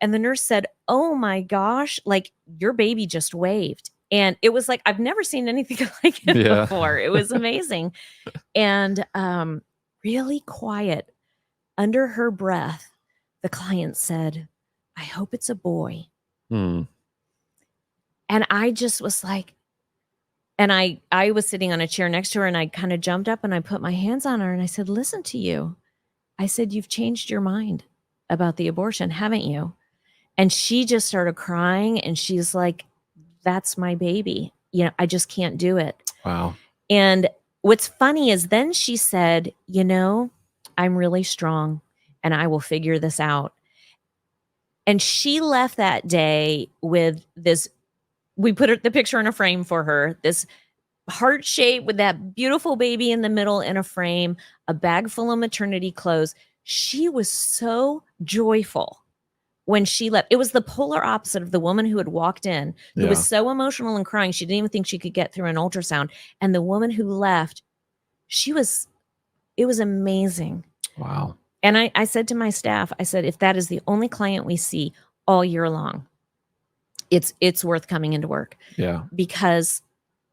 and the nurse said, "Oh my gosh, like your baby just waved." And it was like, I've never seen anything like it Yeah. before. It was amazing. And really quiet under her breath, the client said, "I hope it's a boy." Hmm. And I just was like, and I was sitting on a chair next to her, and I kind of jumped up and I put my hands on her and I said, "Listen to you." I said, "You've changed your mind about the abortion, haven't you?" And she just started crying and she's like, "That's my baby. You know, I just can't do it." Wow. And what's funny is then she said, "You know, I'm really strong and I will figure this out." And she left that day with this. We put the picture in a frame for her, this heart shape with that beautiful baby in the middle in a frame, a bag full of maternity clothes. She was so joyful when she left. It was the polar opposite of the woman who had walked in, who Yeah. was so emotional and crying, she didn't even think she could get through an ultrasound. And the woman who left, it was amazing. Wow. And I said to my staff, I said, if that is the only client we see all year long, it's worth coming into work, Yeah. because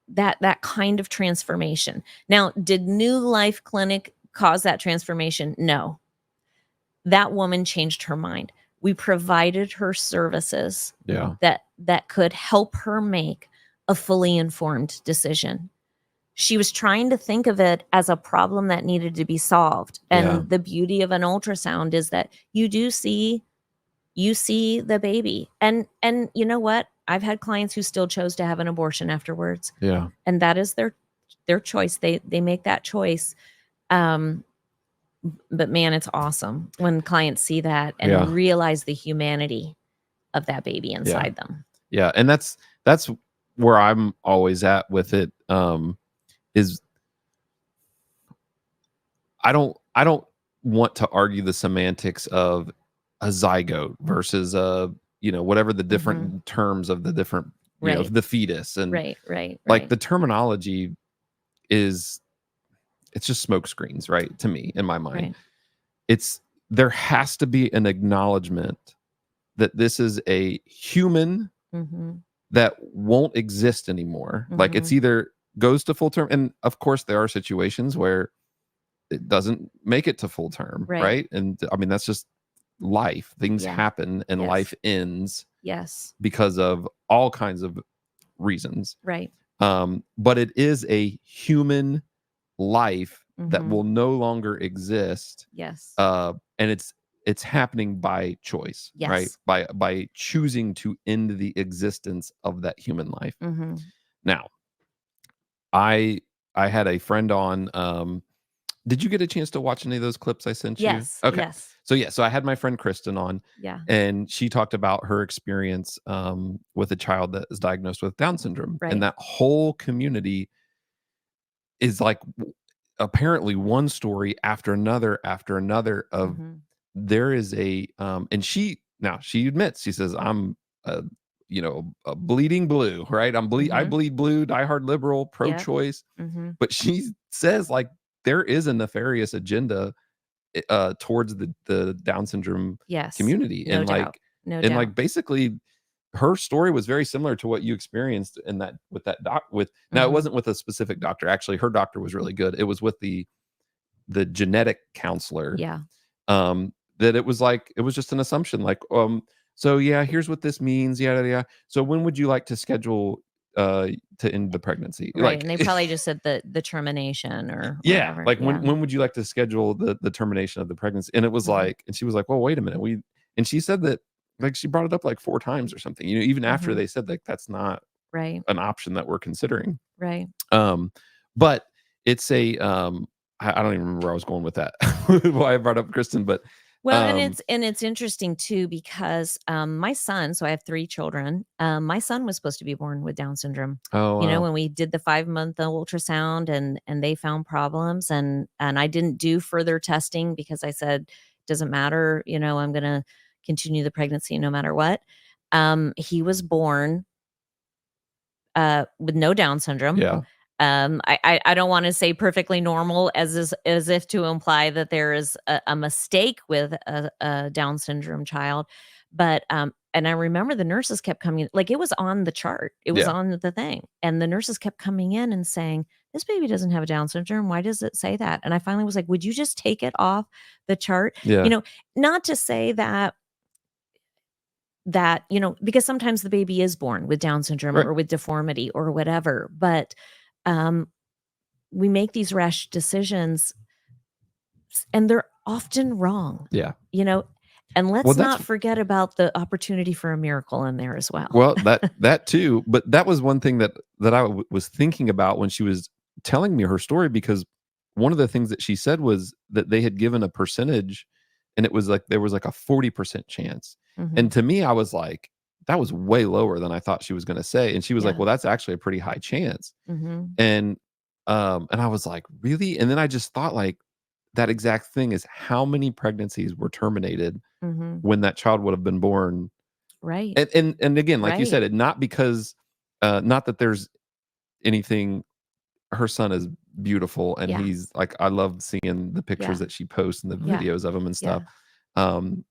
that kind of transformation. Now, did New Life Clinic cause that transformation? No. That woman changed her mind. We provided her services Yeah. that could help her make a fully informed decision. She was trying to think of it as a problem that needed to be solved. Yeah. And the beauty of an ultrasound is that you see the baby. And you know what? I've had clients who still chose to have an abortion afterwards, Yeah. and that is their choice. They make that choice. Um, but man, it's awesome when clients see that and Yeah. realize the humanity of that baby Yeah. inside them. Yeah. And that's where I'm always at with it. Is I don't want to argue the semantics of a zygote versus a, you know, whatever the different terms of the different, you know, Right. the fetus, and Right. like the terminology is, it's just smoke screens, right? To me, in my mind, Right. it's, there has to be an acknowledgement that this is a human Mm-hmm. that won't exist anymore. Like it's Mm-hmm. either goes to full term, and of course there are situations where it doesn't make it to full term, Right. right? And I mean that's just life. Things Yeah. happen and Yes. life ends Yes. because of all kinds of reasons. Right. But it is a human life that Mm-hmm. will no longer exist. Yes. And it's happening by choice, right? Yes. By choosing to end the existence of that human life. Mm-hmm. Now, I I had a friend on. Did you get a chance to watch any of those clips I sent you? Yes. Okay. Yes. So yeah, so I had my friend Kristen on, Yeah. and she talked about her experience with a child that is diagnosed with Down syndrome, Right. and that whole community is like apparently one story after another of, Mm-hmm. there is a and she admits, she says, I'm a, you know, a bleeding blue, right? I Mm-hmm. bleed blue, diehard liberal, Yep. pro-choice, Mm-hmm. but she says like there is a nefarious agenda towards the Down syndrome Yes. community, No doubt. No and doubt. like basically her story was very similar to what you experienced in that, with that doc, with, now it Mm-hmm. wasn't with a specific doctor, actually her doctor was really good, it was with the genetic counselor. Yeah. That it was like, it was just an assumption like, So yeah, here's what this means. Yada yada. So when would you like to schedule to end the pregnancy? Right, Like and they probably just said the termination or yeah, whatever. like Yeah. when would you like to schedule the termination of the pregnancy? And it was Mhm, like, and she was like, well, wait a minute. And she said that like she brought it up like 4 times or something, even after mhm. they said like that's not Right, an option that we're considering. right. Um, but it's a I don't even remember where I was going with that. Why I brought up Kristen, but Well, and um it's interesting too because, my son, so I have 3 children, my son was supposed to be born with Down syndrome. oh You know, wow. when we did the 5-month ultrasound and they found problems and I didn't do further testing because I said, "Doesn't matter, I'm gonna continue the pregnancy no matter what." He was born with no Down syndrome. Yeah. I don't wanna say perfectly normal as if to imply that there is a mistake with a Down syndrome child, but, and I remember the nurses kept coming like, it was on the chart, it was Yeah. on the thing, and the nurses kept coming in and saying, "This baby doesn't have a Down syndrome, why does it say that?" And I finally was like, "Would you just take it off the chart?" You Yeah. know, not to say that, because sometimes the baby is born with Down syndrome Right. or with deformity or whatever, but, um, we make these rash decisions and they're often wrong, Yeah. you know, and Well, let's that's not forget about the opportunity for a miracle in there as well. well, that too, but that was one thing that was thinking about when she was telling me her story, because one of the things that she said was that they had given a percentage, and it was like there was like a 40% chance. And Mhm. to me, I was like, that was way lower than I thought she was going to say. And she was like, Yeah. well, that's actually a pretty high chance. Mhm. And and I was like, really? And then I just thought like that exact thing is how many pregnancies were terminated Mhm. when that child would have been born. Right. And again, like you Right. said, it not because not that there's anything, her son is beautiful and Yeah. he's like, I love seeing the pictures Yeah. that she posts and the Yeah. videos of him and stuff. Yeah. Um,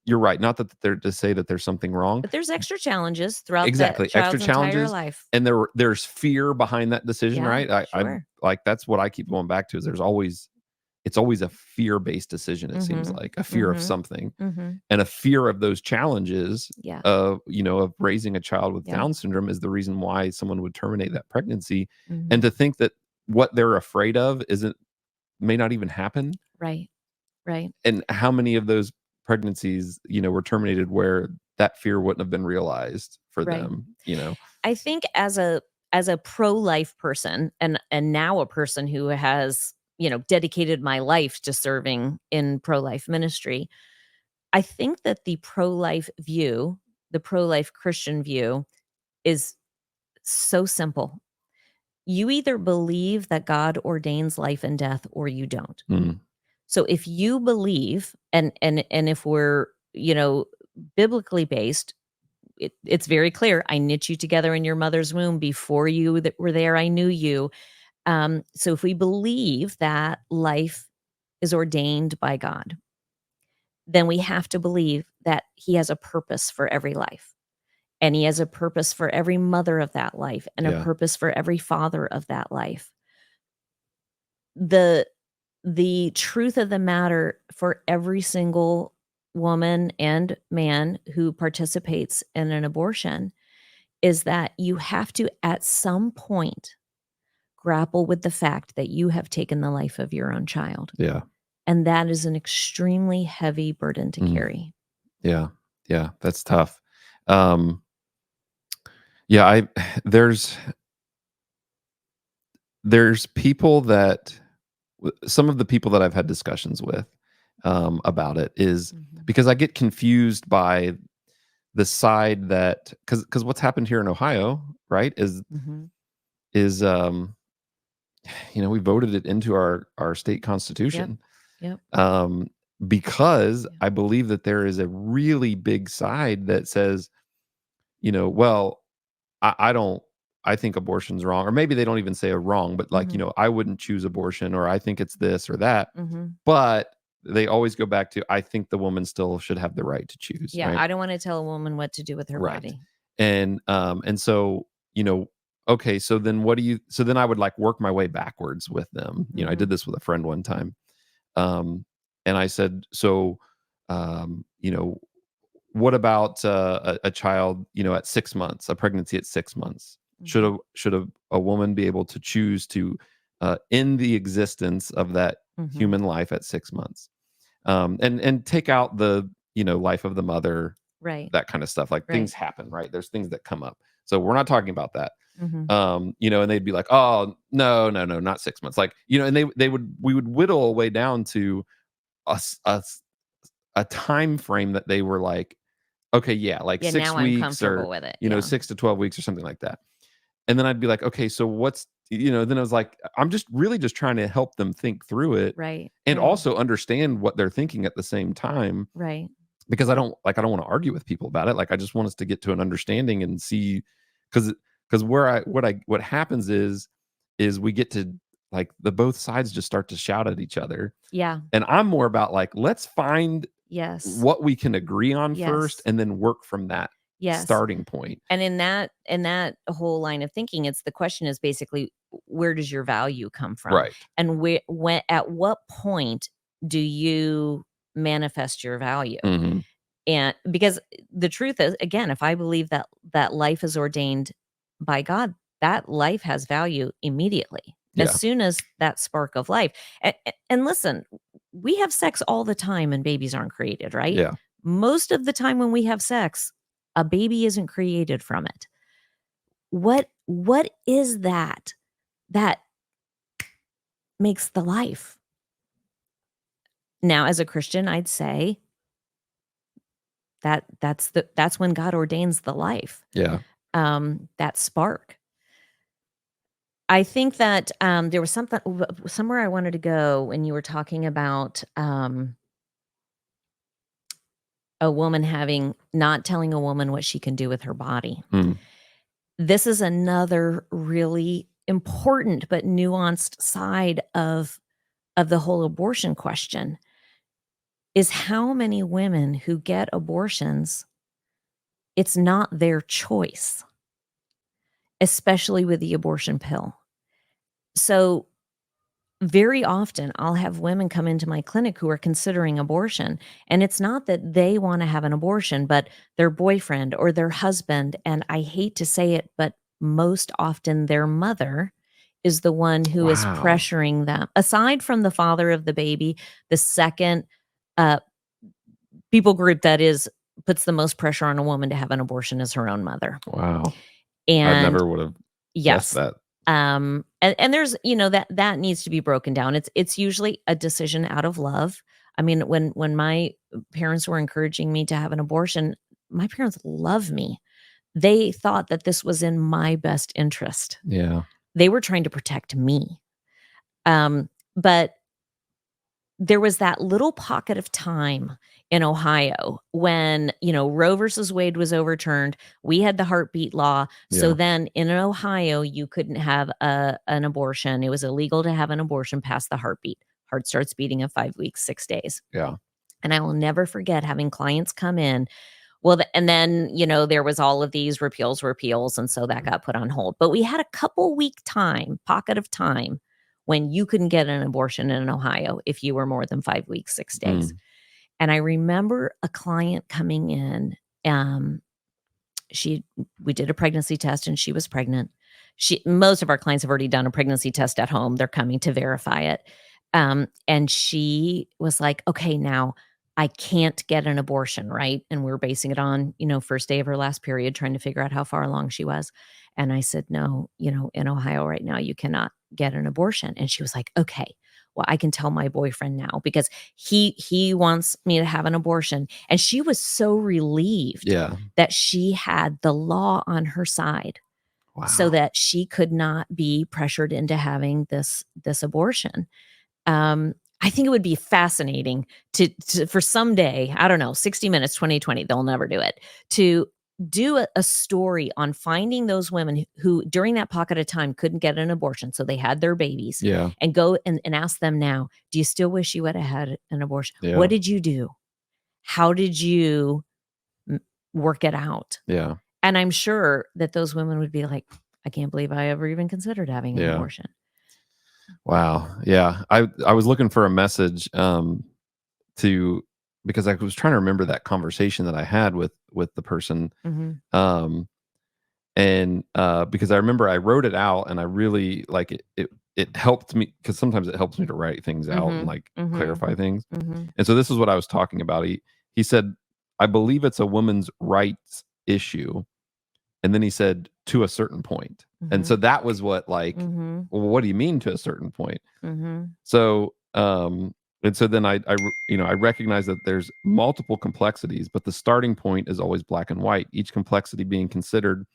you're right. Not that they're to say that there's something wrong. But there's extra challenges throughout that Exactly. Extra child's entire challenges. life. And there's fear behind that decision, Yeah. right? I'm Sure. like, that's what I keep going back to is it's always a fear-based decision, it seems Mhm. like a fear of Mhm. something Mhm. and a fear of those challenges Yeah. of, of raising a child with Yeah. Down syndrome is the reason why someone would terminate that pregnancy. And Mhm. to think that what they're afraid of isn't may not even happen. Right. Right. And how many of those pregnancies, were terminated where that fear wouldn't have been realized for Right. them. I think as a pro-life person and now a person who has, dedicated my life to serving in pro-life ministry, I think that the pro-life view, the pro-life Christian view is so simple. You either believe that God ordains life and death or you don't. Mm, So if you believe and if we're, biblically based, it's very clear. I knit you together in your mother's womb before you that were there. I knew you. So if we believe that life is ordained by God, then we have to believe that He has a purpose for every life. And He has a purpose for every mother of that life and a yeah, purpose for every father of that life. The the truth of the matter for every single woman and man who participates in an abortion is that you have to, at some point, grapple with the fact that you have taken the life of your own child, yeah, and that is an extremely heavy burden to mm, carry. yeah, yeah. That's tough. Um, yeah, I there's there's people that some of the people that I've had discussions with about it is Mhm, because I get confused by the side that because what's happened here in Ohio, right, mhm. is we voted it into our state Yep, constitution, yep, um, because yep. I believe that there is a really big side that says, well, I don't. I think abortion's wrong, or maybe they don't even say a wrong, but like Mhm, I wouldn't choose abortion, or I think it's this or that. mhm. But they always go back to I think the woman still should have the right to choose, Yeah, right? I don't wanna tell a woman what to do with her Right. body. And so, okay, so then so then I would like work my way backwards with them. I did Mhm, this with a friend one time. Um, and I said, so, um, you know, what about a child, at 6 months, a pregnancy at 6 months? Should Mhm. a woman be able to choose to end the existence of that Mhm. human life at 6 months, and take out the life of the mother, Right. that kind of stuff? Like, Right. things happen, right? There's things that come up, so we're not talking about that. Mhm. And they'd be like, "Oh, no, no, no, not 6 months." Like, and we would whittle away down to a time frame that they were like, okay, yeah, like Yeah, 6 now I'm weeks, comfortable or, with it. Yeah. 6 to 12 weeks or something like that. And then I'd be like, okay, so then I was like, I'm just really just trying to help them think through it, Right. and Right. also understand what they're thinking at the same time, Right. because I don't want to argue with people about it. Like, I just want us to get to an understanding and see, because what happens is we get to, like, the both sides just start to shout at each other, Yeah. and I'm more about, like, let's find Yes. what we can agree on first, Yes. and then work from that Yes. starting point. And in that whole line of thinking, it's the question is basically where does your value come from? Right. And when at what point do you manifest your value? Mhm. And because the truth is, again, if I believe that life is ordained by God, that life has value immediately. As Yeah. soon as that spark of life. And listen, we have sex all the time and babies aren't created, right? Yeah. Most of the time when we have sex, a baby isn't created from it. What is that makes the life? Now, as a Christian, I'd say that's when God ordains the life. Yeah. That spark. I think that, there was somewhere I wanted to go when you were talking about, a woman having not telling a woman what she can do with her body. Mm. This is another really important but nuanced side of the whole abortion question, is how many women who get abortions, it's not their choice, especially with the abortion pill. So very often, I'll have women come into my clinic who are considering abortion, and it's not that they wanna have an abortion, but their boyfriend or their husband, and I hate to say it, but most often their mother is the one who is Wow. pressuring them. Aside from the father of the baby, the second, uh, people group that puts the most pressure on a woman to have an abortion is her own mother. Wow. I And never would have guessed yes. that. And there's, that needs to be broken down. It's usually a decision out of love. I mean, when my parents were encouraging me to have an abortion, my parents love me. They thought that this was in my best interest. Yeah. They were trying to protect me. But there was that little pocket of time in Ohio when, Roe versus Wade was overturned. We had the heartbeat law. So Yeah. then in Ohio, you couldn't have an abortion. It was illegal to have an abortion past the heartbeat. Heart starts beating at 5 weeks, 6 days. Yeah. And I will never forget having clients come in. Well, and then, there was all of these repeals. And so that got put on hold. But we had a couple week pocket of time when you couldn't get an abortion in Ohio if you were more than 5 weeks, 6 days. Mm. And I remember a client coming in. Um, we did a pregnancy test and she was pregnant. Most of our clients have already done a pregnancy test at home. They're coming to verify it. And she was like, okay, now I can't get an abortion, right? And we're basing it on, first day of her last period, trying to figure out how far along she was. And I said, no, in Ohio right now, you cannot get an abortion. And she was like, okay, well, I can tell my boyfriend now because he wants me to have an abortion. And she was so relieved Yeah. that she had the law on her side so Wow. that she could not be pressured into having this abortion. I think it would be fascinating to for someday, I don't know, 60 Minutes 2020, they'll never do it, to do a story on finding those women who during that pocket of time couldn't get an abortion, so they had their babies, Yeah. and go and ask them now, "Do you still wish you woulda had an abortion? Yeah. What did you do? How did you m work it out?" Yeah. And I'm sure that those women would be like, "I can't believe I ever even considered having an Yeah. abortion." Wow. Yeah. I was looking for a message to because I was trying to remember that conversation that I had with the person. Mhm. And because I remember I wrote it out, and I really like it. It helped me, because sometimes it helps me to write things out and Mhm. like Mhm. clarify things. Mhm. And so this is what I was talking about. He said, "I believe it's a woman's rights issue," and then he said, "to a certain point." And so Mhm. that was what, like, Mhm. well, what do you mean to a certain point? Mhm. So and so then I recognize that there's multiple complexities, but the starting point is always black and white. Each complexity being considered,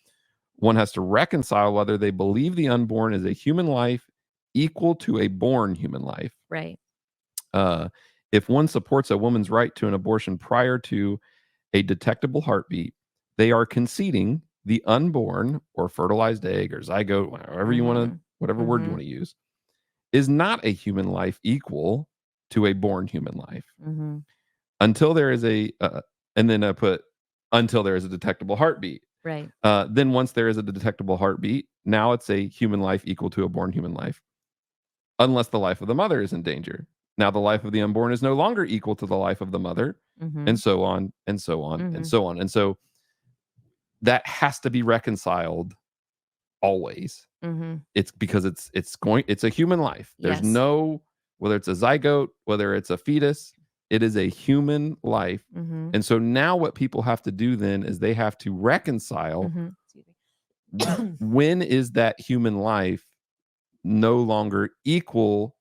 one has to reconcile whether they believe the unborn is a human life equal to a born human life. Right. Uh, if one supports a woman's right to an abortion prior to a detectable heartbeat, they are conceding the unborn or fertilized egg or zygote, however you want to, Mhm. whatever word you want Mhm. to use, is not a human life equal to a born human life Mhm. until there is and then I put, until there is a detectable heartbeat. Right. Then once there is a detectable heartbeat, now it's a human life equal to a born human life, unless the life of the mother is in danger. Now the life of the unborn is no longer equal to the life of the mother, and Mhm. so on and so on and Mhm. so on. And so that has to be reconciled always. Mhm. It's because it's a human life. There's Yes. no, whether it's a zygote, whether it's a fetus, it is a human life. Mhm. And so now what people have to do then is they have to reconcile, Mhm. Excuse me. when is that human life no longer equal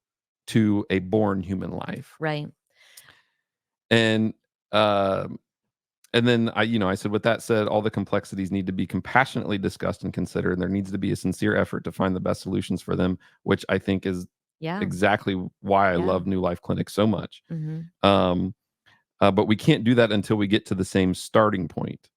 to a born human life. Right. And um and then I said, with that said, all the complexities need to be compassionately discussed and considered, and there needs to be a sincere effort to find the best solutions for them, which I think is Yeah. exactly why I Yeah. love New Life Clinic so much. Mhm. Um, but we can't do that until we get to the same starting point.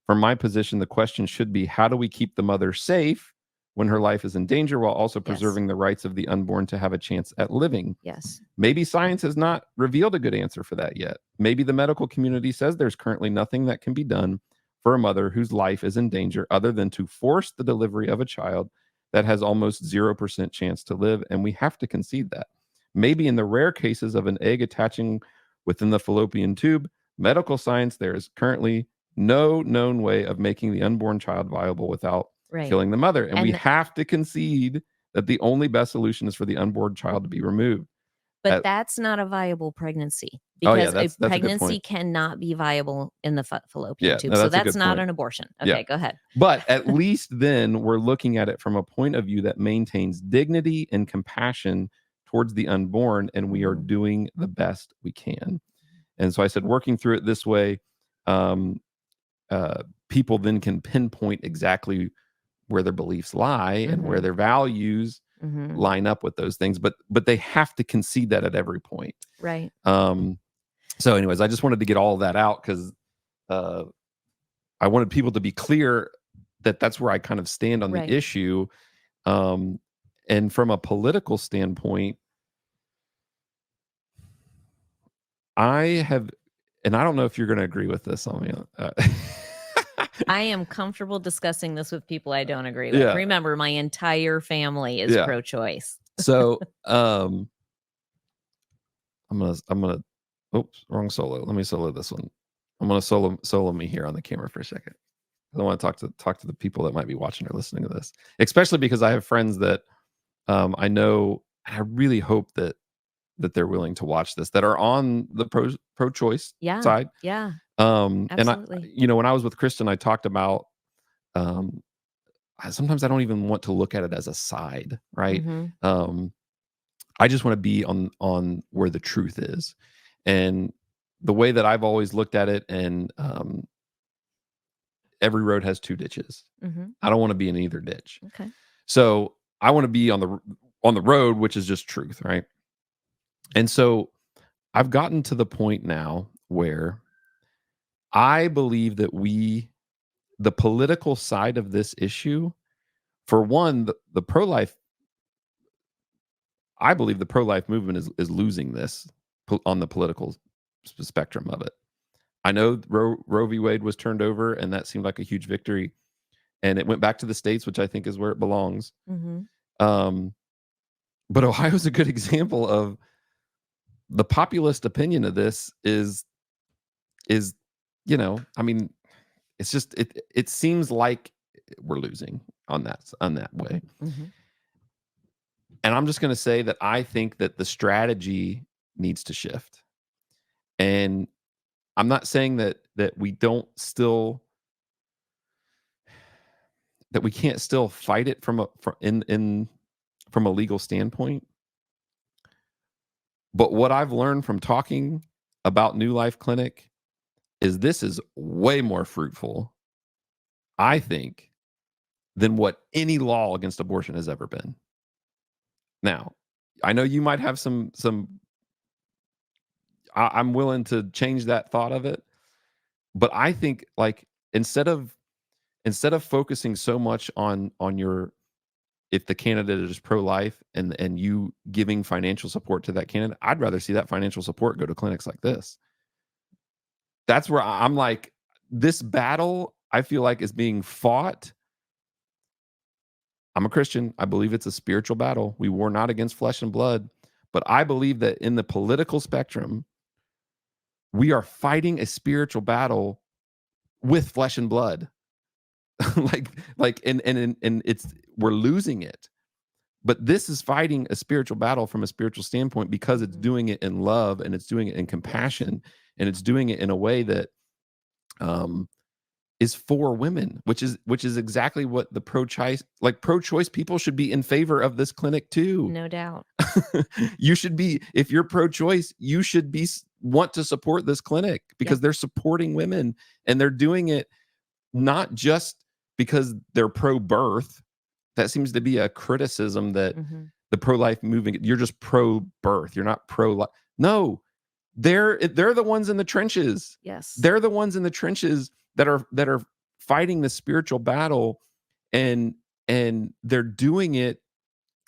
From my position, the question should be, how do we keep the mother safe when her life is in danger while also Yes. preserving the rights of the unborn to have a chance at living? Yes. Maybe science has not revealed a good answer for that yet. Maybe the medical community says there's currently nothing that can be done for a mother whose life is in danger other than to force the delivery of a child that has almost 0% chance to live, and we have to concede that. Maybe in the rare cases of an egg attaching within the fallopian tube, medical science, there is currently no known way of making the unborn child viable without Right. killing the mother. And we And have to concede that the only best solution is for the unborn child to be removed. but At, that's not a viable pregnancy oh yeah, because a that's a good pregnancy point. cannot be viable in the fallopian Yeah, tube. no, So that's a that's good not point. an abortion. Yeah. Okay, go ahead. But at least then we're looking at it from a point of view that maintains dignity and compassion towards the unborn, and we are Mhm. doing the best we can. And so I said, working through it this way, um, people then can pinpoint exactly where their beliefs lie and where Mhm. their values Mhm. line up with those things. But they have to concede that at every point. Right. Um, so, anyways, I just wanted to get all of that out because uh, I wanted people to be clear that that's where I kind of stand on the Right. issue. Um, and from a political standpoint, I have, and I don't know if you're going to agree with this on me. I am comfortable discussing this with people I don't agree with. Yeah, Remember, my entire family is yeah. pro-choice. So, I'm gonna. Oops, wrong solo. Let me solo this one. I'm gonna solo me here on the camera for a second. I want to talk to the people that might be watching or listening to this, especially because I have friends that I know. And I really hope that they're willing to watch this, that are on the pro choice Yeah. side. Yeah. And Absolutely. when I was with Kristen, I talked about um, sometimes I don't even want to look at it as a side, right? Mhm. Um, I just want to be on where the truth is, and the way that I've always looked at it, and every road has two ditches. Mhm. I don't want to be in either ditch. Okay. So I want to be on the road, which is just truth, right? And so I've gotten to the point now where I believe that the political side of this issue, for one, the pro life, I believe the pro life movement is losing this on the political spectrum of it. I know Roe v. Wade was turned over, and that seemed like a huge victory, and it went back to the states, which I think is where it belongs. Mhm. Um, but Ohio's a good example of the populist opinion of this is is, I mean, it's just it seems like we're losing on that way. Mhm. And I'm just going to say that I think that the strategy needs to shift. And I'm not saying that we don't still that we can't still fight it from a legal standpoint. But what I've learned from talking about New Life Clinic is this is way more fruitful, I think, than what any law against abortion has ever been. Now, I know you might have some I'm willing to change that thought of it, but I think like instead of focusing so much on your if the candidate is pro-life and you giving financial support to that candidate, I'd rather see that financial support go to clinics like this. That's where I'm like, this battle I feel like is being fought. I'm a Christian. I believe it's a spiritual battle. We war not against flesh and blood, but I believe that in the political spectrum, we are fighting a spiritual battle with flesh and blood. And it's we're losing it. But this is fighting a spiritual battle from a spiritual standpoint because it's Mhm. doing it in love and it's doing it in Yes. compassion and it's doing it in a way that um is for women, which is exactly what the pro-choice people should be in favor of this clinic too. No doubt. You should be, if you're pro-choice, you should be want to support this clinic Yep. because they're supporting women and they're doing it not just because they're pro-birth. That seems to be a criticism that Mhm. the pro-life movement, you're just pro-birth, you're not pro-life. No, they're the ones in the trenches. Yes. They're the ones in the trenches that are fighting the spiritual battle, and they're doing it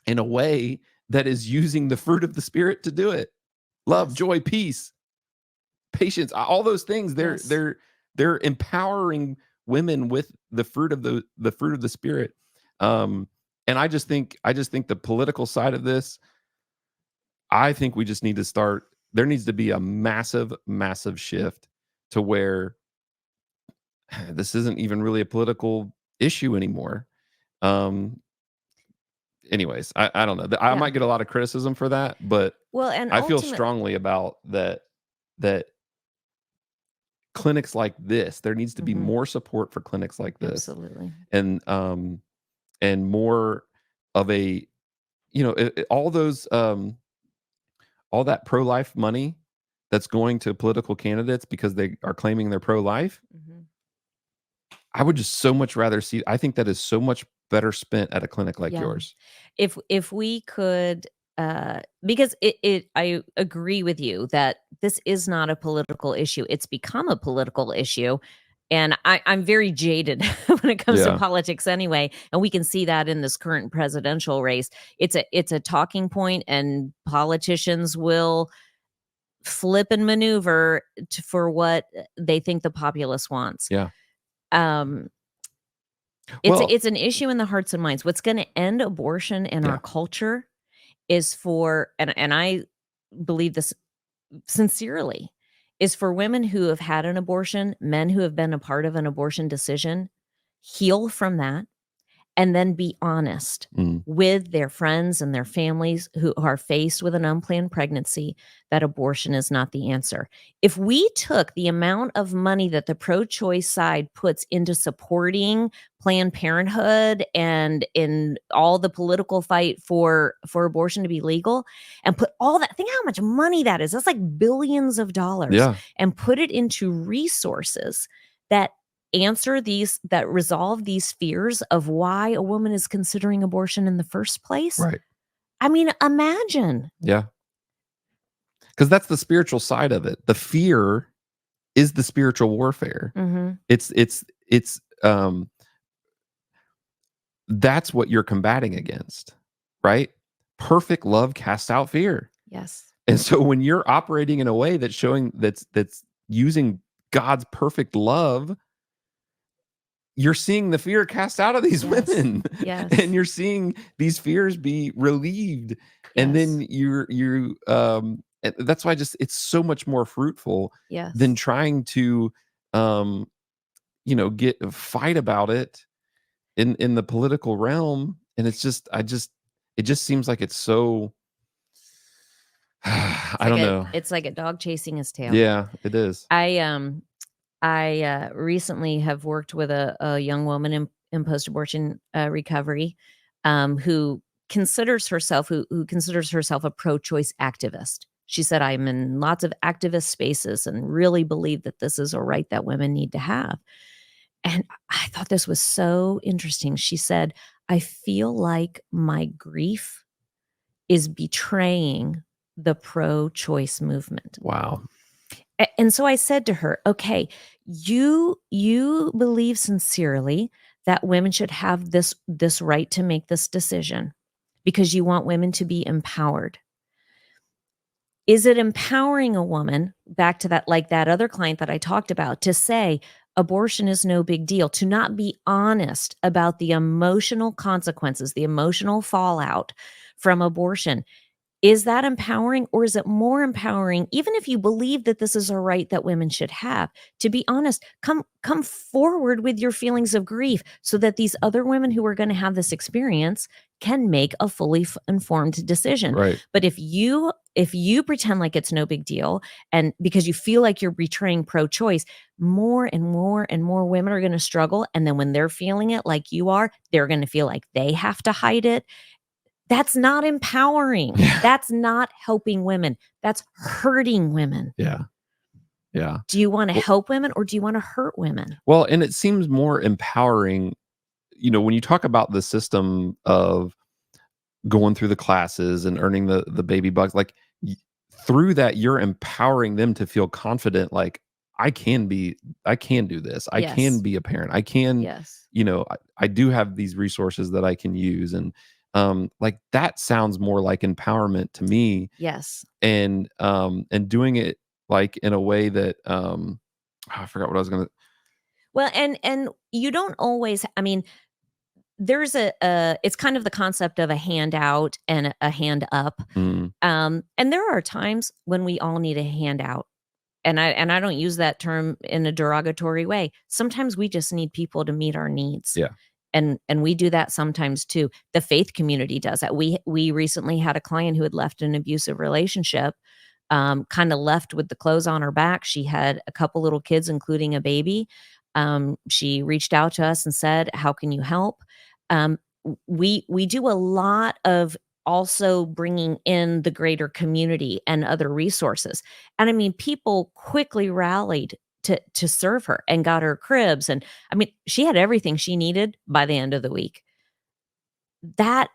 in a way that is using the fruit of the spirit to do it. Love, Yes. joy, peace, patience, all those things. They're Yes. they're they're empowering women with the fruit of the spirit. Um, and I just think the political side of this, I think we just need to start. There needs to be a massive, massive shift to where this isn't even really a political issue anymore. Um, anyways, I don't know. I Yeah. might get a lot of criticism for that, but Well, and I feel ultimate strongly about that clinics like this, there needs to be Mhm. more support for clinics like this Absolutely. and more of a all those all that pro-life money that's going to political candidates because they are claiming they're pro-life. Mhm. I would just so much rather see. I think that is so much better spent at a clinic like Yeah. yours. If we could, because I agree with you that this is not a political issue. It's become a political issue, and I'm very jaded when it comes to Yeah. politics anyway, and we can see that in this current presidential race. It's a talking point, and politicians will flip and maneuver for what they think the populace wants. Yeah. Um, it's Well, it's an issue in the hearts and minds. What's going to end abortion in our yeah. culture is for, and I believe this sincerely, is for women who have had an abortion, men who have been a part of an abortion decision, heal from that and then be honest Mm, with their friends and their families who are faced with an unplanned pregnancy that abortion is not the answer. If we took the amount of money that the pro-choice side puts into supporting Planned Parenthood and in all the political fight for abortion to be legal and put all that, think how much money that is. That's like billions of dollars, yeah. and put it into resources that that resolve these fears of why a woman is considering abortion in the first place. Right. I mean, imagine. Yeah. Because that's the spiritual side of it. The fear is the spiritual warfare. Mhm. It's that's what you're combating against, right? Perfect love casts out fear. Yes. And so when you're operating in a way that's using God's perfect love, you're seeing the fear cast out of these Yes. women and Yes. you're seeing these fears be relieved. And Yes. then that's why just it's so much more fruitful than Yes. trying to, um, get fight about it in the political realm. And it's just, it just seems like it's so, I don't know. It's like a dog chasing his tail. Yeah, it is. I, recently have worked with a young woman in post-abortion, recovery, who considers herself a pro-choice activist. She said, "I'm in lots of activist spaces and really believe that this is a right that women need to have." And I thought this was so interesting. She said, "I feel like my grief is betraying the pro-choice movement." Wow. And so I said to her, "Okay, you believe sincerely that women should have this right to make this decision because you want women to be empowered. Is it empowering a woman, back to that, like that other client that I talked about, to say abortion is no big deal, to not be honest about the emotional consequences, the emotional fallout from abortion? Is that empowering, or is it more empowering, even if you believe that this is a right that women should have, to be honest, come forward with your feelings of grief so that these other women who are gonna have this experience can make a fully informed decision. Right. But if you pretend like it's no big deal, and because you feel like you're betraying pro-choice, more and more and more women are gonna struggle, and then when they're feeling it like you are, they're gonna feel like they have to hide it. That's not empowering. Yeah. That's not helping women. That's hurting women. Yeah. Yeah. Do you wanna Well, help women or do you wanna hurt women? and it seems more empowering, when you talk about the system of going through the classes and earning the baby bucks, like, y through that, you're empowering them to feel confident, like, I can do this. I can Yes. be a parent. I can, Yes. I do have these resources that I can use, and, like, that sounds more like empowerment to me, Yes. and doing it, like, in a way that, I forgot what I was gonna. Well, and you don't always, I mean, there's it's kind of the concept of a hand out and a hand up. Mm, And there are times when we all need a hand out. And I don't use that term in a derogatory way. Sometimes we just need people to meet our needs. yeah, And we do that sometimes too. The faith community does that. We recently had a client who had left an abusive relationship, kind of left with the clothes on her back. She had a couple little kids, including a baby. She reached out to us and said, "How can you help?" We do a lot of also bringing in the greater community and other resources. And I mean, people quickly rallied to serve her and got her cribs. And I mean, she had everything she needed by the end of the week. That's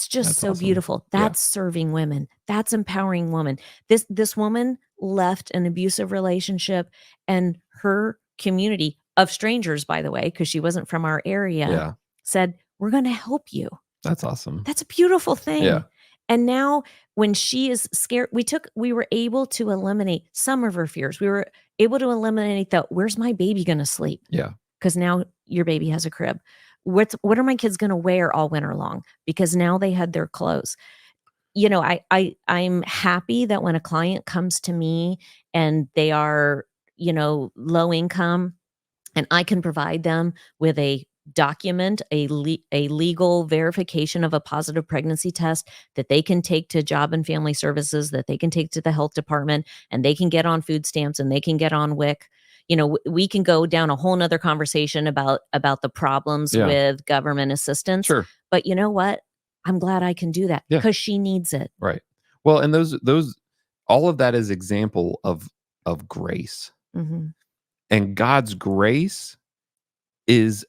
just that's so awesome. beautiful. Yeah, That's serving women. That's empowering women. This woman left an abusive relationship, and her community of strangers, by the way, because she wasn't from our area, yeah, said, "We're gonna help you." that's awesome. That's a beautiful Yeah, thing. And now when she is scared, we were able to eliminate some of her fears. We were able to eliminate the, "Where's my baby gonna sleep?" yeah, Because now your baby has a crib. What are my kids gonna wear all winter long? Because now they had their clothes. I'm happy that when a client comes to me and they are, low income, and I can provide them with a document, a legal verification of a positive pregnancy test that they can take to Job and Family Services, that they can take to the health department, and they can get on food stamps and they can get on WIC. We can go down a whole nother conversation about the problems yeah, with government assistance. sure. But you know what? I'm glad I can do that Yeah, because she needs it. right. Well, and those all of that is example of grace. Mhm. And God's grace is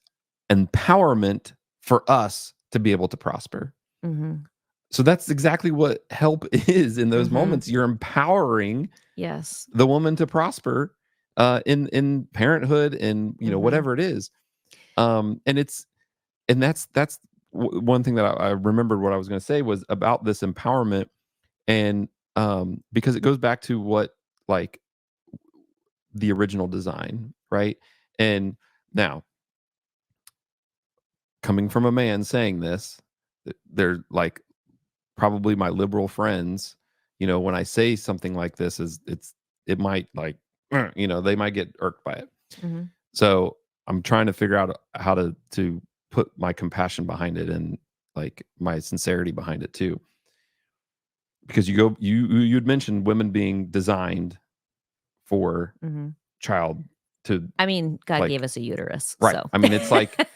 empowerment for us to be able to prosper. Mhm. So that's exactly what help is in those Mhm. moments. You're empowering Yes. the woman to prosper, in parenthood and, Mhm. whatever it is. And that's one thing that I remembered what I was going to say was about this empowerment. And because it goes back to what, like, the original design, right? And now, coming from a man saying this, they're like, probably my liberal friends, when I say something like this is it might like, they might get irked by it. Mhm. So I'm trying to figure out how to put my compassion behind it and like my sincerity behind it too. Because you'd mentioned women being designed for Mhm. child to I mean, God gave like us a uterus, right. so I mean, it's like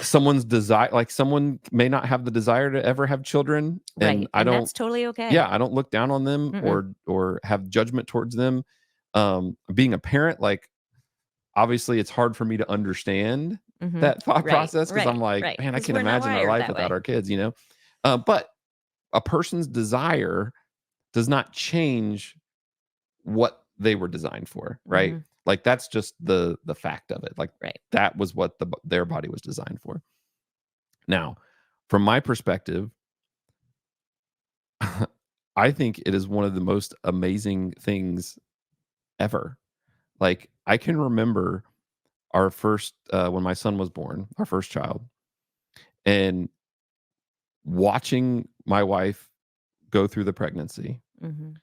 someone's desire, like someone may not have the desire to ever have children, and Right, and that's totally okay. I don't look down on them Mm-mm. or have judgment towards them. Being a parent, like obviously it's hard for me to understand Mhm. that thought Right, process because I'm right, like, right. man, I Because can't 'cause we're not imagine our wired life that without way. our kids, you know? But a person's desire does not change what they were designed for, right? Mhm. Like that's just the fact of it. Like Right. that was what their body was designed for. Now, from my perspective, I think it is one of the most amazing things ever. Like I can remember our first when my son was born, our first child, and watching my wife go through the pregnancy, Mhm.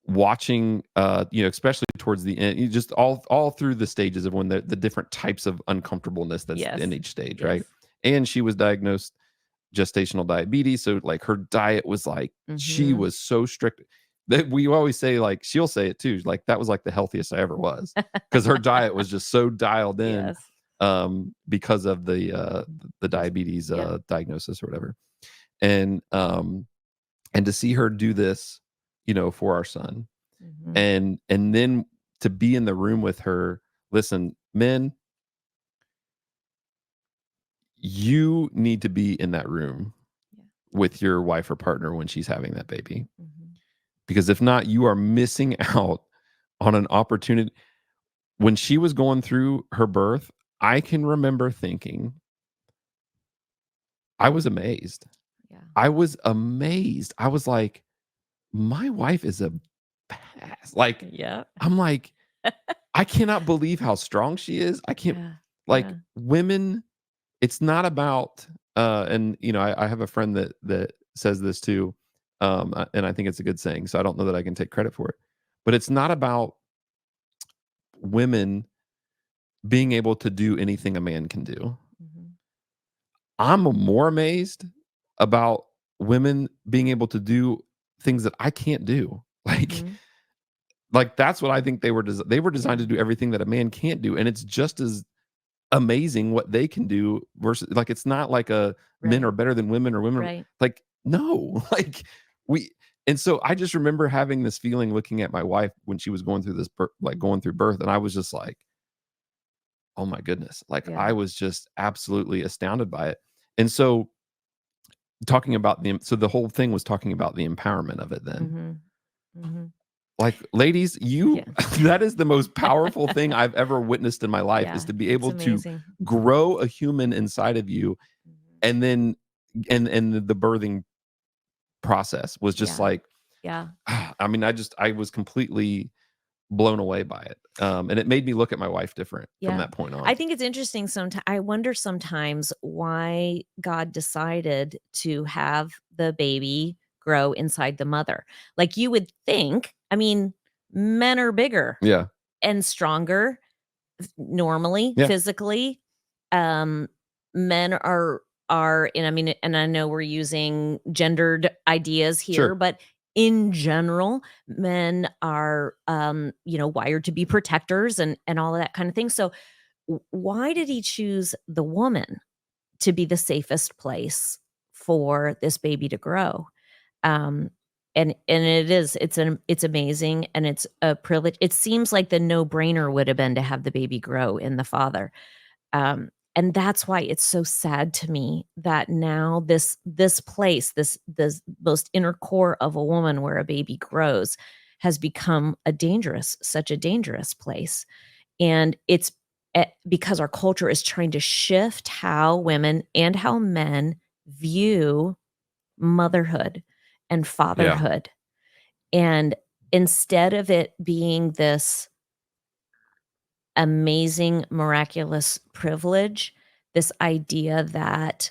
watching especially towards the end, you just all through the stages of when the different types of uncomfortableness that's in Yes. each stage, right? Yes. And she was diagnosed gestational diabetes, so like her diet was like she Mhm. was so strict that we always say, like she'll say it too, like that was like the healthiest I ever was because her diet was just so dialed in Yes. because of the There's diabetes yeah. diagnosis or whatever. And to see her do this, for our son, Mhm. and then to be in the room with her. Listen, men, you need to be in that room Yeah. with your wife or partner when she's having that baby, Mhm. because if not, you are missing out on an opportunity. When she was going through her birth, I can remember thinking, I was amazed. Yeah. I was amazed. I was like, my wife is a badass. Like, Yeah. I'm like, I cannot believe how strong she is. I can't, Yeah. like, Yeah. women, it's not about, and I have a friend that says this too, and I think it's a good saying. So I don't know that I can take credit for it, but it's not about women being able to do anything a man can do. Mhm. I'm more amazed about women being able to do things that I can't do. Mhm. Like that's what I think they were designed Yeah. to do everything that a man can't do, and it's just as amazing what they can do versus, like, it's not like a men Right. are better than women or women Right. like no, like we and so I just remember having this feeling looking at my wife when she was going through like going through birth, and I was just like, oh my goodness, like Yeah. I was just absolutely astounded by it. And so talking about the whole thing was talking about the empowerment of it then. Mhm. Mhm. Like, ladies, you Yeah. that is the most powerful thing I've ever witnessed in my life, is Yeah. to be It's able to amazing. grow a human inside of you, Mhm. and then and the birthing process was just Yeah. like, Yeah. I mean, I was completely blown away by it. And it made me look at my wife different from Yeah. that point I on. think it's interesting I wonder sometimes why God decided to have the baby grow inside the mother. Like, you would think, I mean, men are bigger Yeah. and stronger normally, Yeah. physically. Um, Men are and I mean, and I know we're using gendered ideas here, Sure. but in general, men are, wired to be protectors and all of that kind of thing. So why did he choose the woman to be the safest place for this baby to grow? Um, and it's amazing, and it's a privilege. It seems like the no-brainer would have been to have the baby grow in the father. And that's why it's so sad to me that now this place, this most inner core of a woman where a baby grows has become such a dangerous place. And it's because our culture is trying to shift how women and how men view motherhood and Yeah. fatherhood. And instead of it being this amazing, miraculous privilege, this idea that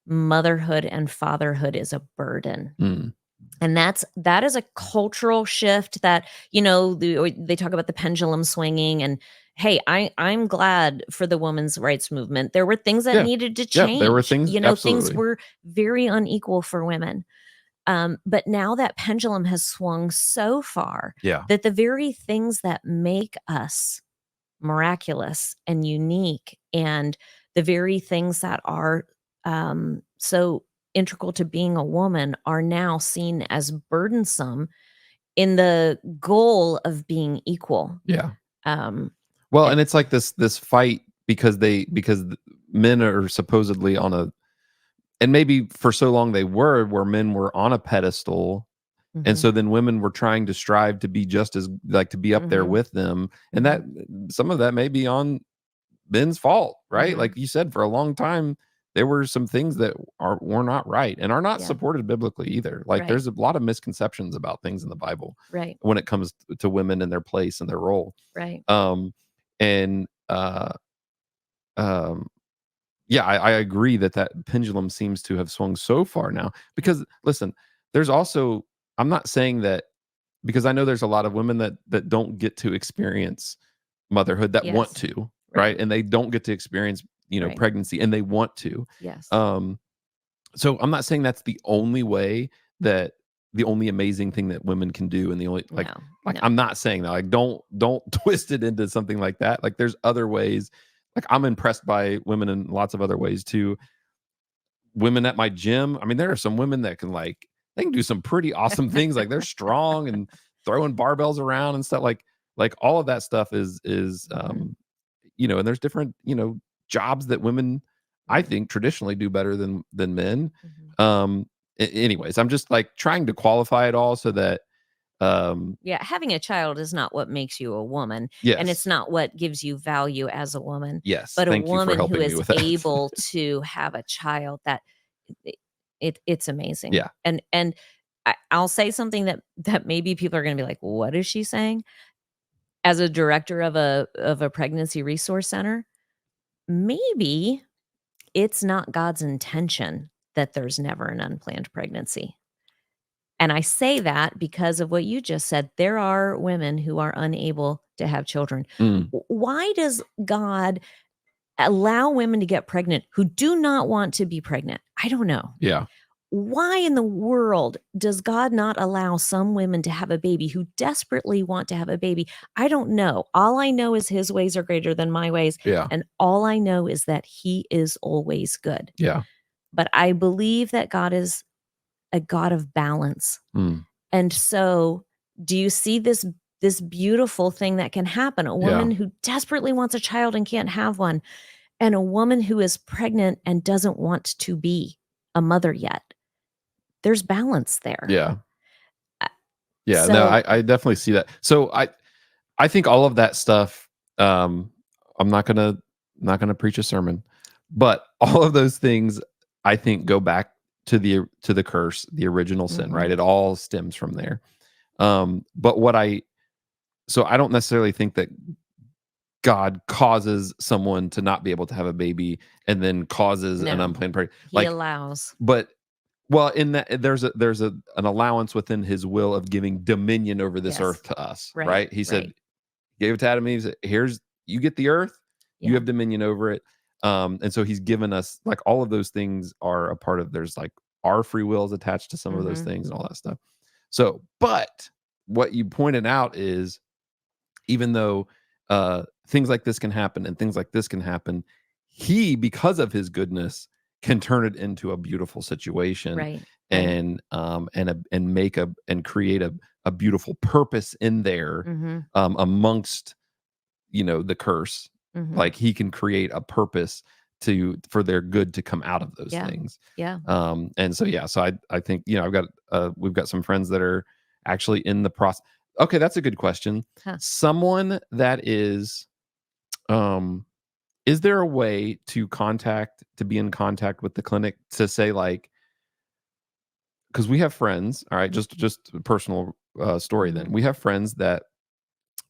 motherhood and fatherhood is a burden. Mm. And that is a cultural shift that, you know, they talk about the pendulum swinging, and hey, I'm glad for the women's rights movement. There were things that Yeah. needed to Yeah, there were change. things You know, things absolutely. were very unequal for women. But now that pendulum has swung so far Yeah. that the very things that make us miraculous and unique, and the very things that are so integral to being a woman, are now seen as burdensome in the goal of being equal. Yeah. Um, Well, it, and it's like this fight because men are supposedly on a, and maybe for so long they were, where men were on a pedestal, and mhm, so then women were trying to strive to be just as, like, to be up there mhm, with them, and that mhm, some of that may be on men's fault, right? mhm, Like you said, for a long time there were some things that were not right and are not yeah, supported biblically either. Like right, there's a lot of misconceptions about things in the Bible right, when it comes to women and their place and their role. right, Um and um yeah, I agree that that pendulum seems to have swung so far now, yeah, because listen, there's also, I'm not saying that, because I know there's a lot of women that don't get to experience motherhood that want yes, to, right? right, And they don't get to experience, right, pregnancy, and they want to. yes, Um, so I'm not saying that's the only way, that the only amazing thing that women can do, and the only, no, like no, I'm not saying that. Like don't twist it into something like that. Like there's other ways. Like I'm impressed by women in lots of other ways too. Women at my gym, I mean, there are some women that can, like, they can do some pretty awesome things. Like they're strong and throwing barbells around and stuff. Like all of that stuff is mhm, and there's different, jobs that women, I right, think, traditionally do better than men. mhm. Anyways, I'm just like trying to qualify it all so that Yeah, having a child is not what makes you a woman, and it's yes. not what gives you value as a woman, Yes. but a Thank you for woman who helping me is with that. able to have a child, that it, it's amazing. Yeah. And I'll say something that maybe people are going to be like, "What is she saying?" As a director of a pregnancy resource center, maybe it's not God's intention that there's never an unplanned pregnancy. And I say that because of what you just said. There are women who are unable to have children. Mm, Why does God allow women to get pregnant who do not want to be pregnant? I don't know. yeah. Why in the world does God not allow some women to have a baby who desperately want to have a baby? I don't know. All I know is his ways are greater than my ways. Yeah. And all I know is that he is always good. Yeah. But I believe that God is a God of balance. Mm, And so, do you see this beautiful thing that can happen? A yeah. woman who desperately wants a child and can't have one, and a woman who is pregnant and doesn't want to be a mother yet. There's balance there. Yeah. Uh, Yeah. No, so I definitely see that. So I think all of that stuff, I'm not gonna preach a sermon, but all of those things, I think, go back to the curse, the original sin, right? mhm, It all stems from there. But so I don't necessarily think that God causes someone to not be able to have a baby and then causes an no, unplanned pregnancy. he Like, allows. but well, in that there's an allowance within his will of giving dominion over this Yes. earth to us, Right, right? He said, right. gave it to Adam and Eve. Said, here's, you get the earth, you Yeah. have dominion over it. And so he's given us, like, all of those things are a part of, there's like our free will is attached to some of those Mhm. things and all that stuff. So, but what you pointed out is, even though things like this can happen and things like this can happen, he, because of his goodness, can turn it into a beautiful situation, Right, right. and make and create a beautiful purpose in there, Mhm, amongst, the curse. mhm. Like he can create a purpose for their good to come out of those Yeah, things. yeah. And so yeah, so I think, we've got some friends that are actually in the process. Okay, that's a good question. Huh. Someone that um is there a way to be in contact with the clinic to say, like, because we have friends, all right, Mhm, just a personal story. Then mhm, we have friends that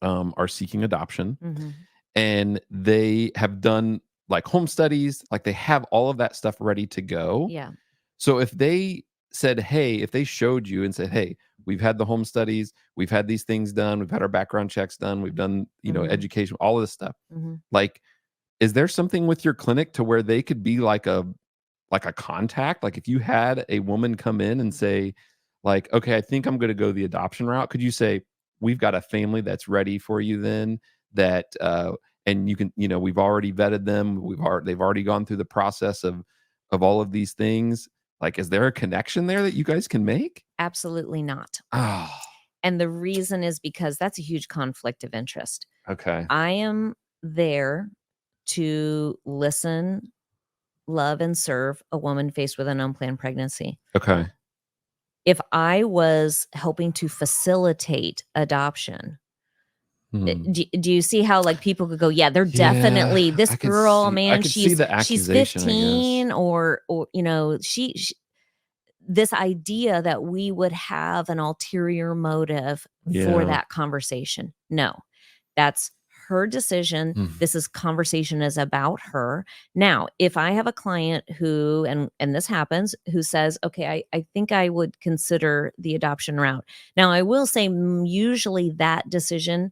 are seeking adoption, mhm. and they have done, like, home studies, like they have all of that stuff ready to go. Yeah. So if they said, hey, if they showed you and said, hey, we've had the home studies, we've had these things done, we've had our background checks done, we've done, Mhm. education, all of this stuff. Mhm. Like, is there something with your clinic to where they could be like a contact? Like if you had a woman come in and Mhm. say, like, okay, I think I'm going to go the adoption route. Could you say, we've got a family that's ready for you then that, and you can, we've already vetted them. They've already gone through the process of all of these things. Like, is there a connection there that you guys can make? Absolutely not. Oh, And the reason is because that's a huge conflict of interest. okay. I am there to listen, love, and serve a woman faced with an unplanned pregnancy. Okay. If I was helping to facilitate adoption, Hmm. do you see how, like, people could go, "Yeah, they're Yeah, definitely this girl, I man, could see the she's accusation, I guess. 15," or, she this idea that we would have an ulterior motive for Yeah. that conversation. No, that's her decision. Hmm. This conversation is about her. Now, if I have a client who, and this happens, who says, okay, I think I would consider the adoption route. Now, I will say usually that decision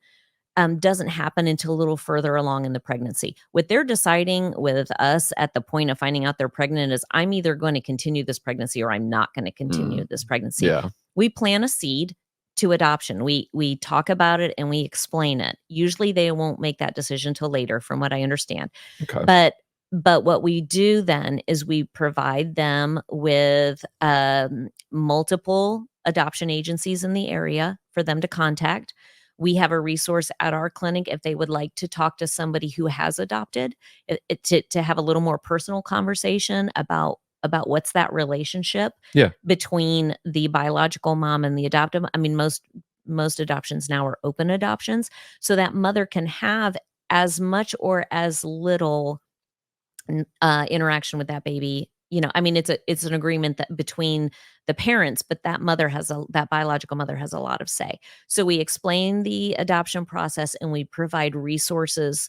doesn't happen until a little further along in the pregnancy. What they're deciding with us at the point of finding out they're pregnant is I'm either going to continue this pregnancy or I'm not going to Hmm. continue this pregnancy. Yeah. We plant a seed to adoption. We talk about it and we explain it. Usually they won't make that decision till later from what I understand. Okay. But what we do then is we provide them with multiple adoption agencies in the area for them to contact. We have a resource at our clinic if they would like to talk to somebody who has adopted, to have a little more personal conversation about what's that relationship Yeah. between the biological mom and the adoptive. I mean, most adoptions now are open adoptions, so that mother can have as much or as little interaction with that baby. I mean, it's an agreement that between the parents, but that biological mother has a lot of say. So we explain the adoption process and we provide resources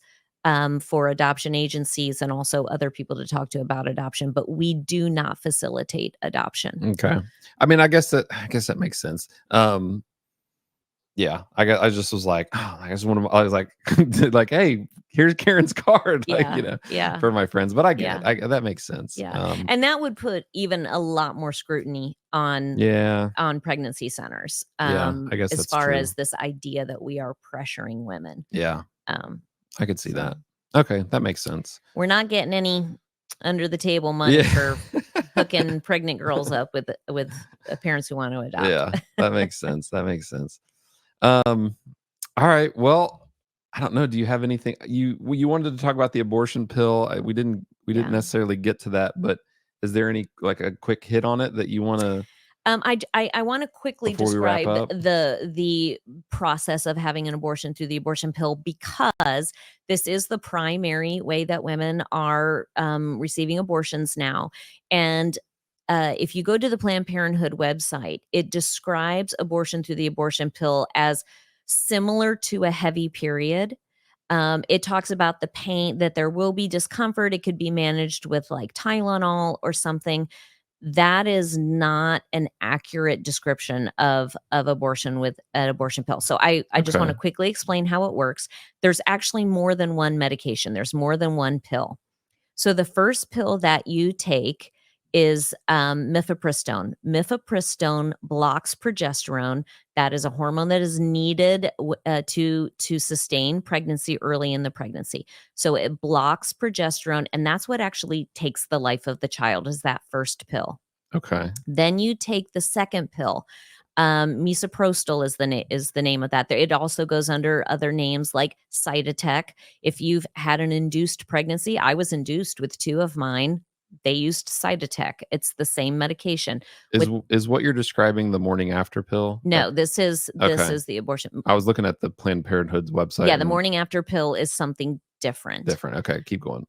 for adoption agencies and also other people to talk to about adoption, but we do not facilitate adoption. Okay. I mean, I guess that makes sense. Yeah, I just was like, oh, I just want to. I was like, like, hey, here's Karen's card, like, Yeah, yeah, for my friends. But I get it. yeah. That makes sense. Yeah, and that would put even a lot more scrutiny Yeah, on pregnancy centers, yeah, I guess as that's far as true. this idea that we are pressuring women. Yeah, Um, I could see so that. Okay, that makes sense. we're not getting any under the table money Yeah, for hooking pregnant girls up with parents who want to adopt. yeah, that makes sense. That makes sense. Um, all right. Well, I don't know. Do you have anything you wanted to talk about the abortion pill? We didn't Yeah. necessarily get to that, but is there any like a quick hit on it that you want to I want to quickly before we wrap describe up? the process of having an abortion through the abortion pill because this is the primary way that women are receiving abortions now. And if you go to the Planned Parenthood website, it describes abortion through the abortion pill as similar to a heavy period. It talks about the pain, that there will be discomfort. It could be managed with like Tylenol or something. That is not an accurate description of abortion with an abortion pill. So I just want to Okay. quickly explain how it works. There's actually more than one medication. There's more than one pill. So the first pill that you take is mifepristone. Mifepristone blocks progesterone. That is a hormone that is needed to sustain pregnancy early in the pregnancy. So it blocks progesterone, and that's what actually takes the life of the child. Is that first pill? Okay. Then you take the second pill. Misoprostol is the name of that. It also goes under other names like Cytotec. If you've had an induced pregnancy, I was induced with two of mine. They used Cytotec. It's the same medication. With Is what you're describing the morning after pill? No, this Okay. is the abortion. I was looking at the Planned Parenthood's website Yeah, the and morning after pill is something different. different. Okay, keep going.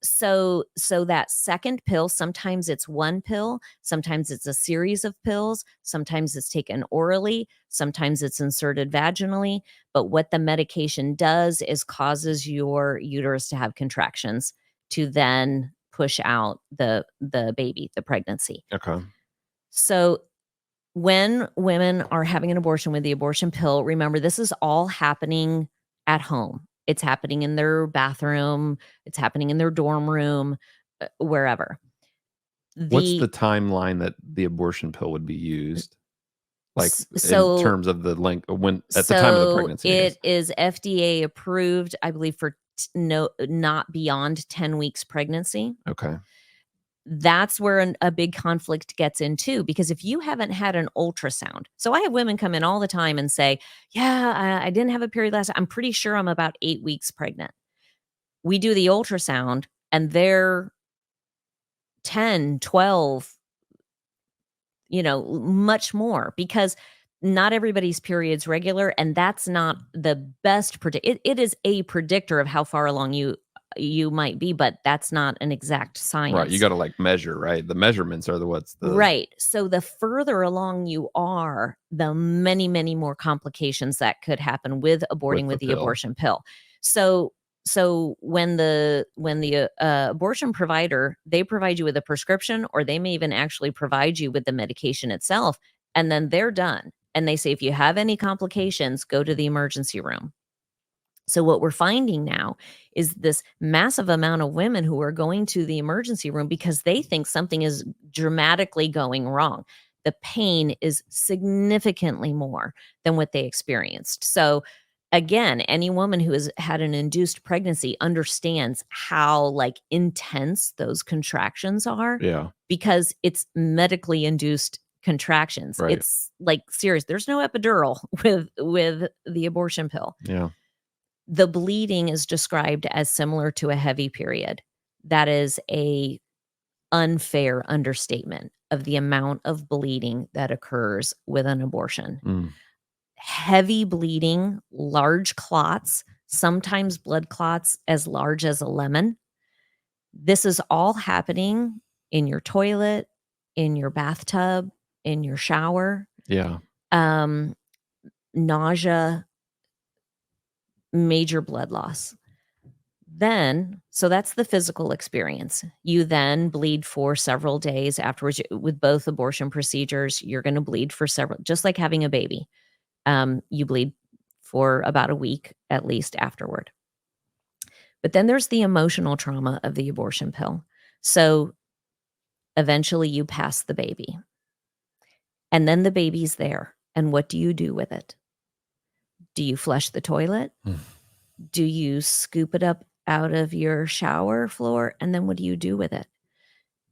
So that second pill, sometimes it's one pill, sometimes it's a series of pills, sometimes it's taken orally, sometimes it's inserted vaginally. But what the medication does is causes your uterus to have contractions to then push out the baby, the pregnancy. Okay. So when women are having an abortion with the abortion pill, remember this is all happening at home. It's happening in their bathroom, it's happening in their dorm room, wherever. What's the The timeline that the abortion pill would be used? Like, s- in so terms of the length when at the time of the so pregnancy, I guess. it is FDA approved, I believe, for no, not beyond 10 weeks pregnancy. Okay. That's where a big conflict gets into, because if you haven't had an ultrasound, so I have women come in all the time and say, yeah, I didn't have a period last, I'm pretty sure I'm about 8 weeks pregnant. We do the ultrasound and they're 10, 12, much more, because not everybody's period's regular, and that's not the best it is a predictor of how far along you might be, but that's not an exact Right, you science. gotta, like, measure, right? The measurements are what's the Right. So the further along you are, the many, many more complications that could happen with aborting with the with the pill. abortion pill. So when the abortion provider, they provide you with a prescription, or they may even actually provide you with the medication itself, and then they're done. And they say, if you have any complications, go to the emergency room. So what we're finding now is this massive amount of women who are going to the emergency room because they think something is dramatically going wrong. The pain is significantly more than what they experienced. So again, any woman who has had an induced pregnancy understands how, like, intense those contractions are, Yeah, because it's medically induced contractions. right. It's like serious. There's no epidural with the abortion pill. Yeah, The bleeding is described as similar to a heavy period. That is a unfair understatement of the amount of bleeding that occurs with an abortion. mm, Heavy bleeding, large clots, sometimes blood clots as large as a lemon. This is all happening in your toilet, in your bathtub, in your shower. yeah, Um, Nausea, major blood loss. Then, so that's the physical experience. You then bleed for several days afterwards. With both abortion procedures, you're going to bleed for several, just like having a baby. You bleed for about a week at least afterward. But then there's the emotional trauma of the abortion pill. So eventually you pass the baby, and then the baby's there. And what do you do with it? Do you flush the toilet? mm, Do you scoop it up out of your shower floor? And then what do you do with it?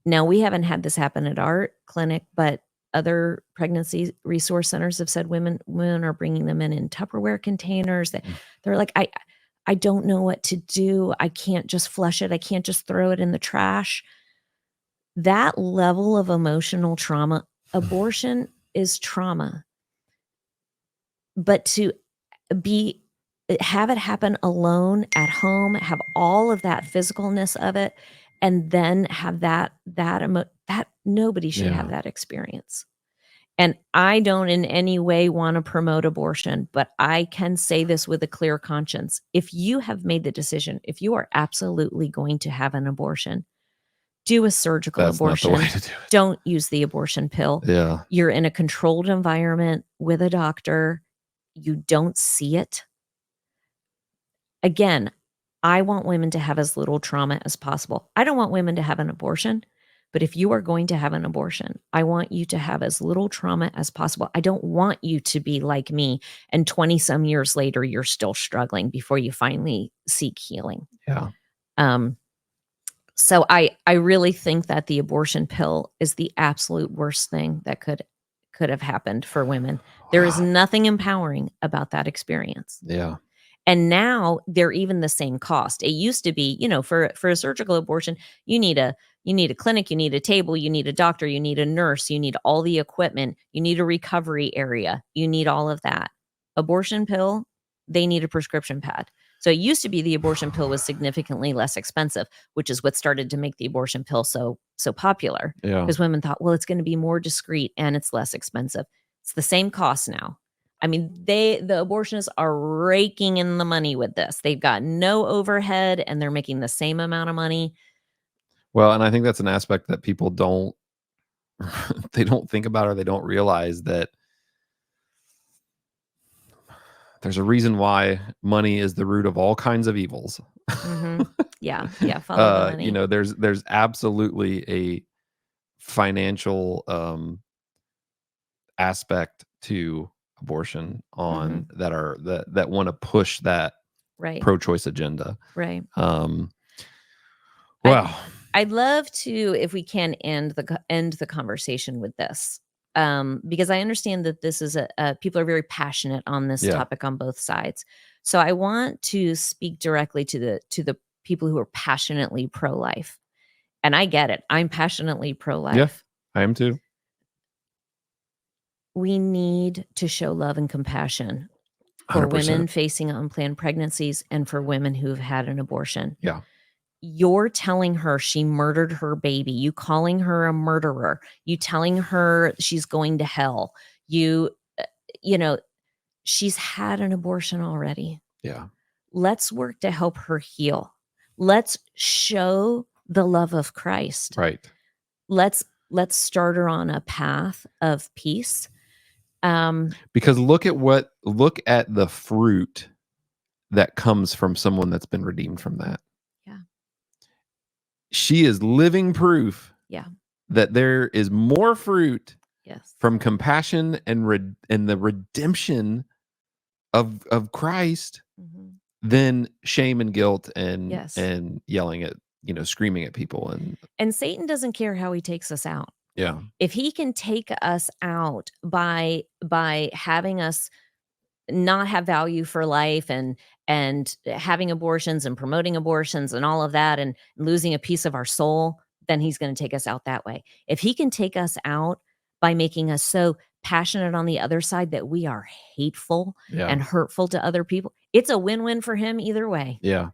Now, we haven't had this happen at our clinic, but other pregnancy resource centers have said women are bringing them in Tupperware containers. That mm. they're like, I don't know what to do. I can't just flush it. I can't just throw it in the trash. That level of emotional trauma, abortion is trauma, but to be have it happen alone at home, have all of that physicalness of it, and then have that nobody should have Yeah, that experience. And I don't in any way want to promote abortion, but I can say this with a clear conscience. If you have made the decision, if you are absolutely going to have an abortion, do a surgical that's not the way abortion. to do it. Don't use the abortion pill. Yeah, You're in a controlled environment with a doctor. You don't see it. Again, I want women to have as little trauma as possible. I don't want women to have an abortion, but if you are going to have an abortion, I want you to have as little trauma as possible. I don't want you to be like me and 20 some years later you're still struggling before you finally seek healing. yeah. Um so I really think that the abortion pill is the absolute worst thing that could have happened for women. There is Wow. nothing empowering about that experience. Yeah, And now they're even the same cost. It used to be, for a surgical abortion, you need a clinic, you need a table, you need a doctor, you need a nurse, you need all the equipment, you need a recovery area, you need all of that. Abortion pill, they need a prescription pad. So it used to be the abortion pill was significantly less expensive, which is what started to make the abortion pill so popular, yeah. because women thought, well, it's going to be more discreet and it's less expensive. It's the same cost now. I mean, the abortionists are raking in the money with this. They've got no overhead and they're making the same amount of money. Well, and I think that's an aspect that people don't they don't think about, or they don't realize that there's a reason why money is the root of all kinds of evils. Mhm. Yeah, yeah, follow the money. There's absolutely a financial aspect to abortion on Mhm. that want to push that Right, pro-choice agenda. right. Um, I'd wow. I'd love to, if we can, end the conversation with this, because I understand that this is people are very passionate on this Yeah. topic on both sides. So I want to speak directly to the people who are passionately pro-life, and I get it. I'm passionately Yeah. pro-life. I am too. We need to show love and compassion for 100%. women facing unplanned pregnancies and for women who've had an abortion. Yeah. You're telling her she murdered her baby, you calling her a murderer, you telling her she's going to hell, you you know, she's had an abortion already. Yeah. Let's work to help her heal. Let's show the love of Christ. Right. Let's let's start her on a path of peace. Because look at the fruit that comes from someone that's been redeemed from that. Yeah, She is living proof yeah, that there is more fruit yes. from compassion and the redemption of Christ Mhm. than shame and guilt Yes. and yelling at, screaming at people. And And Satan doesn't care how he takes us out. yeah. If he can take us out by having us not have value for life and having abortions and promoting abortions and all of that and losing a piece of our soul, then he's going to take us out that way. If he can take us out by making us so passionate on the other side that we are hateful Yeah. and hurtful to other people, it's a win-win for him either way. Yeah.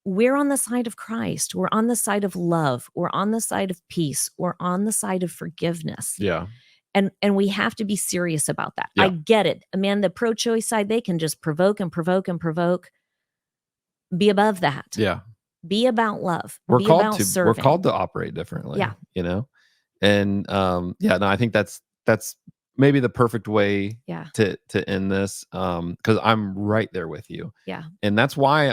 We're on the side of Christ. We're on the side of love. We're on the side of peace. We're on the side of forgiveness. Yeah. And we have to be serious about that. I Yeah. get it. Man, the pro-choice side, they can just provoke and provoke and provoke. Be above that. Yeah. Be about love. Be about We're serving. called to operate differently, Yeah. And yeah, no, I think that's maybe the perfect way Yeah. to end this, because I'm right there with you. Yeah. And that's why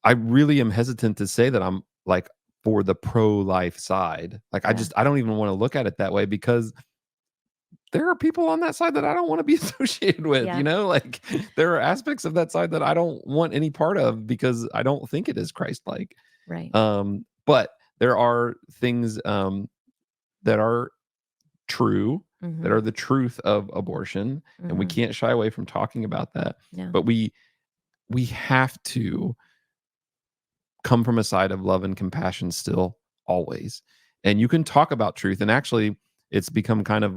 I really am hesitant to say that I'm like for the pro-life side. Like Yeah. I don't even want to look at it that way, because there are people on that side that I don't want to be associated with, Yeah. like there are aspects of that side that I don't want any part of, because I don't think it is Christ-like. Right. But there are things that are true, that Mhm. are the truth of abortion, and we Mhm. can't shy away from talking about that. Yeah. But we have to come from a side of love and compassion still, always. And you can talk about truth, and actually it's become kind of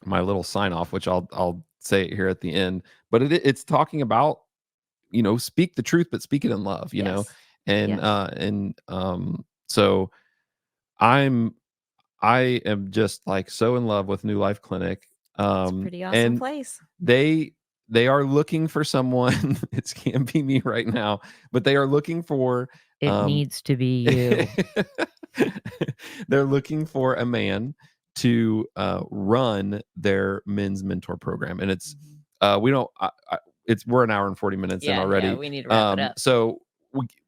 my little sign off, which I'll say it here at the end. But it's talking about, speak the truth, but speak it in love, Yes. and Yes. so I'm I am just like so in love with New Life Clinic. It's a pretty awesome And place. they they are looking for someone. It can't be me right now, but they are looking for It um needs to be you. they're looking for a man to run their men's mentor program. And it's Mhm. we don't it's we're an hour and 40 minutes in Yeah, yeah, already. we need to wrap it up. So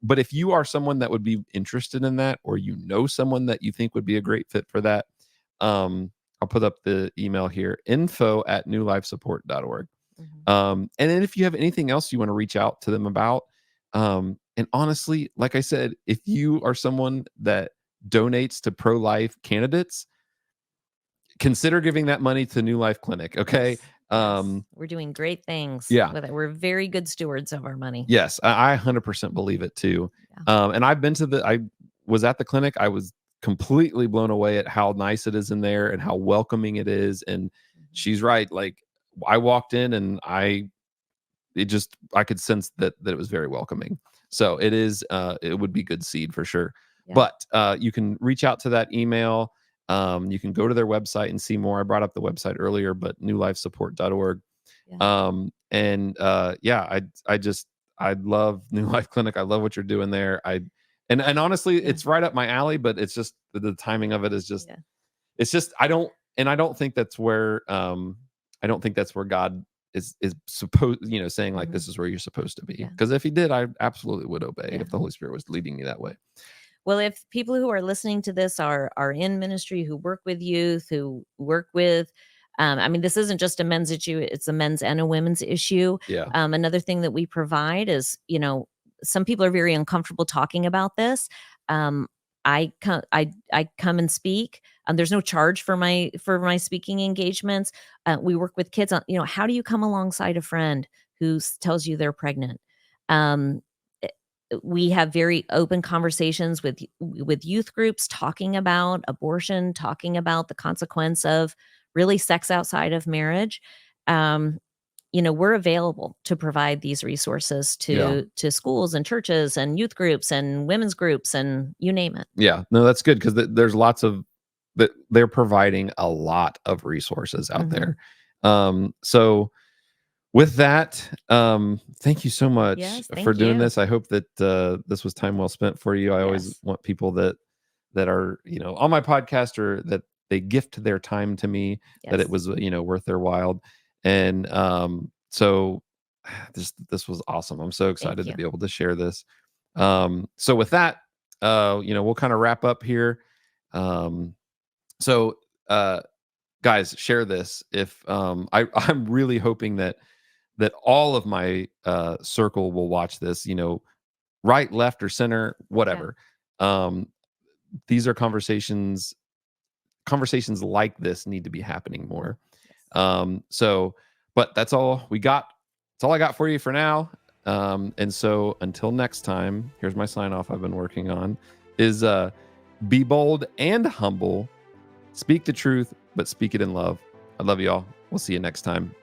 but if you are someone that would be interested in that, or someone that you think would be a great fit for that, I'll put up the email here, info@newlifesupport.org. Mhm. And then if you have anything else you want to reach out to them about, and honestly, like I said, if you are someone that donates to pro-life candidates, consider giving that money to New Life Clinic. Okay. Yes. Yes. We're doing great things Yeah. with it. We're very good stewards of our money. Yes. I 100% believe it too. Yeah. And I was at the clinic. I was completely blown away at how nice it is in there and how welcoming it is. And Mhm. she's right. Like I walked in and I could sense that it was very welcoming. So it would be good seed for sure. Yeah. But you can reach out to that email. You can go to their website and see more. I brought up the website earlier, but newlifesupport.org. Yeah. And yeah, I love New Life Clinic. I love what you're doing there. And honestly, Yeah. it's right up my alley, but it's just the timing of it is just, Yeah. it's just, I don't think that's where, I don't think that's where God is supposed, saying like, Mhm. this is where you're supposed to be. Yeah. Because if he did, I absolutely would obey Yeah. if the Holy Spirit was leading me that way. Well, if people who are listening to this are in ministry, who work with youth, who work with, I mean, this isn't just a men's issue; it's a men's and a women's issue. Yeah. Another thing that we provide is, some people are very uncomfortable talking about this. Um, I come and speak. There's no charge for my speaking engagements. We work with kids on, how do you come alongside a friend who tells you they're pregnant? Um, we have very open conversations with youth groups talking about abortion, talking about the consequence of really sex outside of marriage. um, we're available to provide these resources Yeah. to schools and churches and youth groups and women's groups and you name it. Yeah. No, that's good because there's lots of that, they're providing a lot of resources out Mhm. there. So with that, thank you so much Yes, for thank doing you. this. I hope that this was time well spent for you. I always Yes, want people that are, on my podcast, or that they gift their time to me, that it yes. was, worth their while. And so this was awesome. I'm so Thank excited to you. be able to share this. So with that, we'll kind of wrap up here. Um, so uh guys, share this. If I'm really hoping that all of my circle will watch this, right, left, or center, Yeah. whatever. Um, these are conversations like this need to be happening more. Yes. So, but that's all we got. That's all I got for you for now. And so until next time, here's my sign off I've been working on is be bold and humble, speak the truth, but speak it in love. I love you all. We'll see you next time.